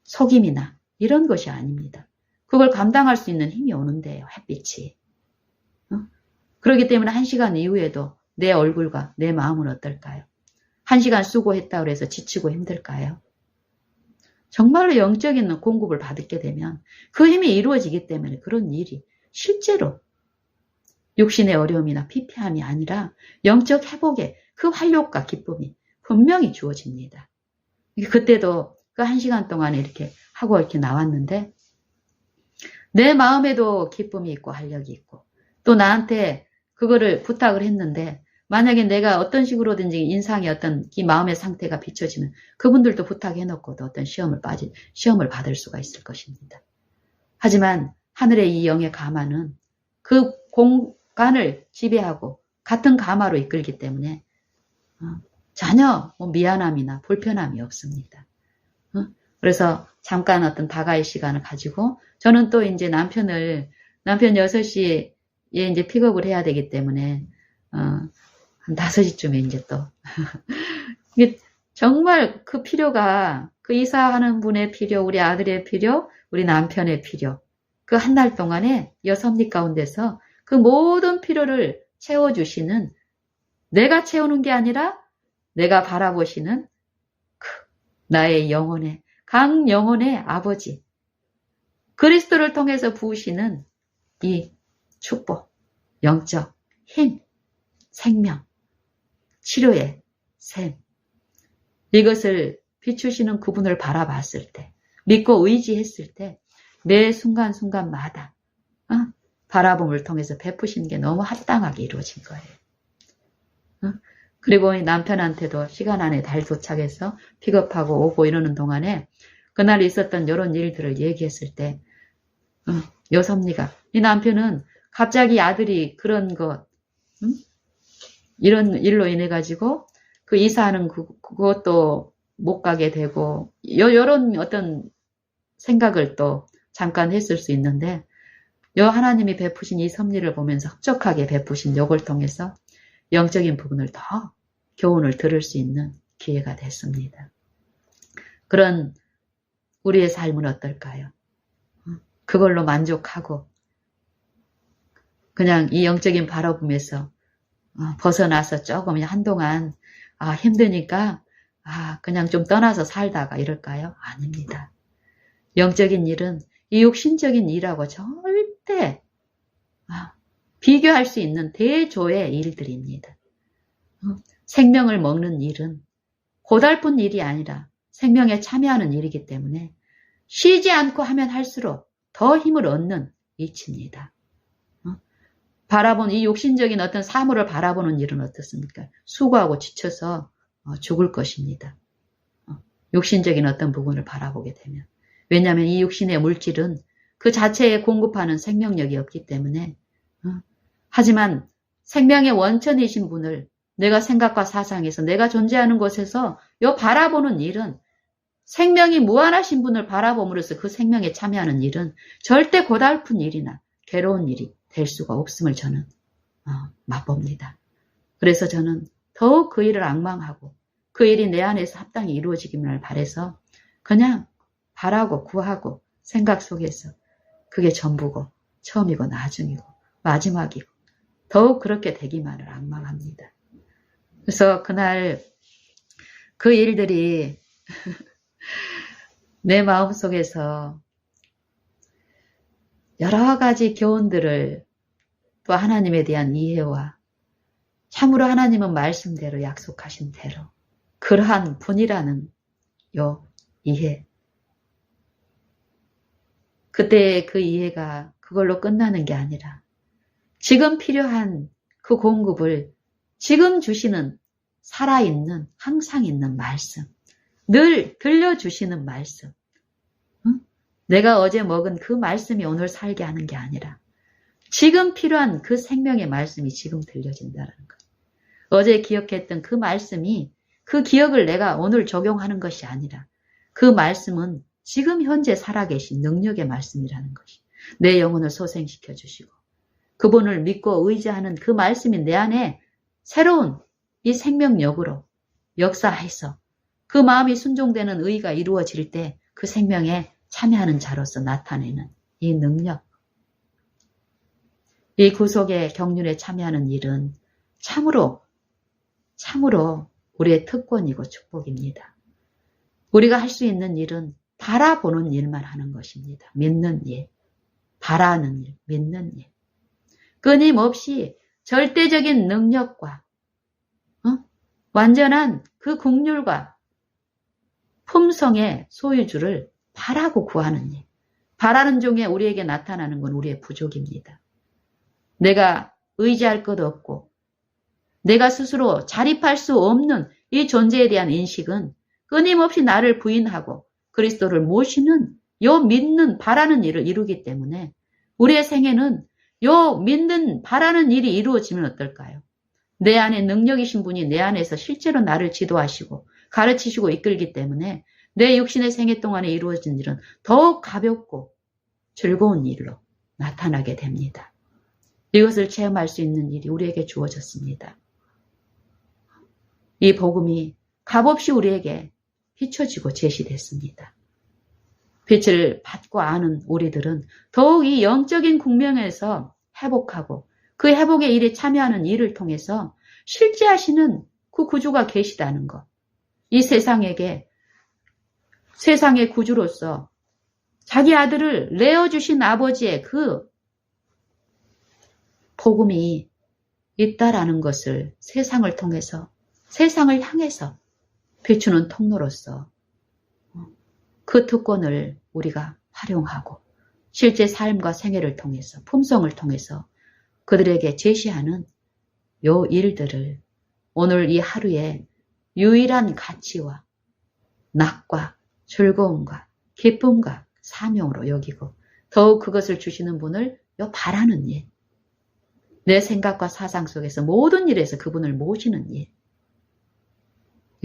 속임이나 이런 것이 아닙니다. 그걸 감당할 수 있는 힘이 오는데요. 햇빛이. 그렇기 때문에 1시간 이후에도 내 얼굴과 내 마음은 어떨까요? 1시간 수고했다고 해서 지치고 힘들까요? 정말로 영적인 공급을 받게 되면 그 힘이 이루어지기 때문에 그런 일이 실제로 육신의 어려움이나 피폐함이 아니라 영적 회복의 그 활력과 기쁨이 분명히 주어집니다. 그때도 그 1시간 동안에 이렇게 하고 이렇게 나왔는데 내 마음에도 기쁨이 있고 활력이 있고 또 나한테 그거를 부탁을 했는데 만약에 내가 어떤 식으로든지 인상의 어떤 이 마음의 상태가 비춰지면 그분들도 부탁해놓고도 어떤 시험을 받을 수가 있을 것입니다. 하지만 하늘의 이 영의 가마는 그 공간을 지배하고 같은 가마로 이끌기 때문에 전혀 미안함이나 불편함이 없습니다. 그래서 잠깐 어떤 다가의 시간을 가지고 저는 또 이제 남편 6시에 이제 픽업을 해야 되기 때문에 한 5시쯤에 이제 또 이게 정말 그 필요가 그 이사하는 분의 필요, 우리 아들의 필요, 우리 남편의 필요 그 한 달 동안에 섭리 가운데서 그 모든 필요를 채워주시는 내가 채우는 게 아니라 내가 바라보시는 나의 영혼의 강영혼의 아버지 그리스도를 통해서 부으시는 이 축복, 영적 힘, 생명, 치료의 샘 이것을 비추시는 그분을 바라봤을 때 믿고 의지했을 때 매 순간순간마다 바라봄을 통해서 베푸시는 게 너무 합당하게 이루어진 거예요. 그리고 남편한테도 시간 안에 달 도착해서 픽업하고 오고 이러는 동안에 그날 있었던 이런 일들을 얘기했을 때 여섭니가 이 남편은 갑자기 아들이 그런 것 이런 일로 인해 가지고 그 이사하는 그것도 못 가게 되고 이런 어떤 생각을 또 잠깐 했을 수 있는데 하나님이 베푸신 이 섭리를 보면서 흡족하게 베푸신 요걸 통해서 영적인 부분을 더 교훈을 들을 수 있는 기회가 됐습니다. 그런 우리의 삶은 어떨까요? 그걸로 만족하고 그냥 이 영적인 바라봄에서 벗어나서 조금 한동안 힘드니까 그냥 좀 떠나서 살다가 이럴까요? 아닙니다. 영적인 일은 이 육신적인 일하고 절대 비교할 수 있는 대조의 일들입니다. 생명을 먹는 일은 고달픈 일이 아니라 생명에 참여하는 일이기 때문에 쉬지 않고 하면 할수록 더 힘을 얻는 이치입니다. 바라본 이 육신적인 어떤 사물을 바라보는 일은 어떻습니까? 수고하고 지쳐서 죽을 것입니다. 육신적인 어떤 부분을 바라보게 되면. 왜냐하면 이 육신의 물질은 그 자체에 공급하는 생명력이 없기 때문에 하지만 생명의 원천이신 분을 내가 생각과 사상에서 내가 존재하는 곳에서 바라보는 일은 생명이 무한하신 분을 바라봄으로써 그 생명에 참여하는 일은 절대 고달픈 일이나 괴로운 일이 될 수가 없음을 저는 맛봅니다. 그래서 저는 더욱 그 일을 앙망하고 그 일이 내 안에서 합당히 이루어지기를 바라서 그냥 바라고 구하고 생각 속에서 그게 전부고 처음이고 나중이고 마지막이고 더욱 그렇게 되기만을 앙망합니다. 그래서 그날 그 일들이 내 마음속에서 여러 가지 교훈들을 또 하나님에 대한 이해와 참으로 하나님은 말씀대로 약속하신 대로 그러한 분이라는 이해 그때의 그 이해가 그걸로 끝나는 게 아니라 지금 필요한 그 공급을 지금 주시는 살아있는 항상 있는 말씀 늘 들려주시는 말씀 내가 어제 먹은 그 말씀이 오늘 살게 하는 게 아니라 지금 필요한 그 생명의 말씀이 지금 들려진다는 것. 어제 기억했던 그 말씀이 그 기억을 내가 오늘 적용하는 것이 아니라 그 말씀은 지금 현재 살아계신 능력의 말씀이라는 것이 내 영혼을 소생시켜 주시고 그분을 믿고 의지하는 그 말씀이 내 안에 새로운 이 생명력으로 역사해서 그 마음이 순종되는 의가 이루어질 때 그 생명에 참여하는 자로서 나타내는 이 능력 이 구속의 경륜에 참여하는 일은 참으로 우리의 특권이고 축복입니다. 우리가 할 수 있는 일은 바라보는 일만 하는 것입니다. 믿는 일, 바라는 일, 믿는 일. 끊임없이 절대적인 능력과 완전한 그 국률과 품성의 소유주를 바라고 구하는 일. 바라는 중에 우리에게 나타나는 건 우리의 부족입니다. 내가 의지할 것 없고 내가 스스로 자립할 수 없는 이 존재에 대한 인식은 끊임없이 나를 부인하고 그리스도를 모시는 믿는 바라는 일을 이루기 때문에 우리의 생애는 믿는 바라는 일이 이루어지면 어떨까요? 내 안에 능력이신 분이 내 안에서 실제로 나를 지도하시고 가르치시고 이끌기 때문에 내 육신의 생애 동안에 이루어진 일은 더욱 가볍고 즐거운 일로 나타나게 됩니다. 이것을 체험할 수 있는 일이 우리에게 주어졌습니다. 이 복음이 값없이 우리에게 비춰지고 제시됐습니다. 빛을 받고 아는 우리들은 더욱 이 영적인 국면에서 회복하고 그 회복의 일에 참여하는 일을 통해서 실제 하시는 그 구주가 계시다는 것. 이 세상에게 세상의 구주로서 자기 아들을 내어주신 아버지의 그 복음이 있다라는 것을 세상을 통해서, 세상을 향해서 비추는 통로로서 그 특권을 우리가 활용하고 실제 삶과 생애를 통해서, 품성을 통해서 그들에게 제시하는 요 일들을 오늘 이 하루의 유일한 가치와 낙과 즐거움과 기쁨과 사명으로 여기고 더욱 그것을 주시는 분을 바라는 일, 내 생각과 사상 속에서 모든 일에서 그분을 모시는 일,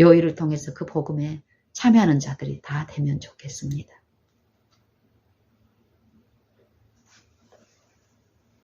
요 일을 통해서 그 복음에 참여하는 자들이 다 되면 좋겠습니다.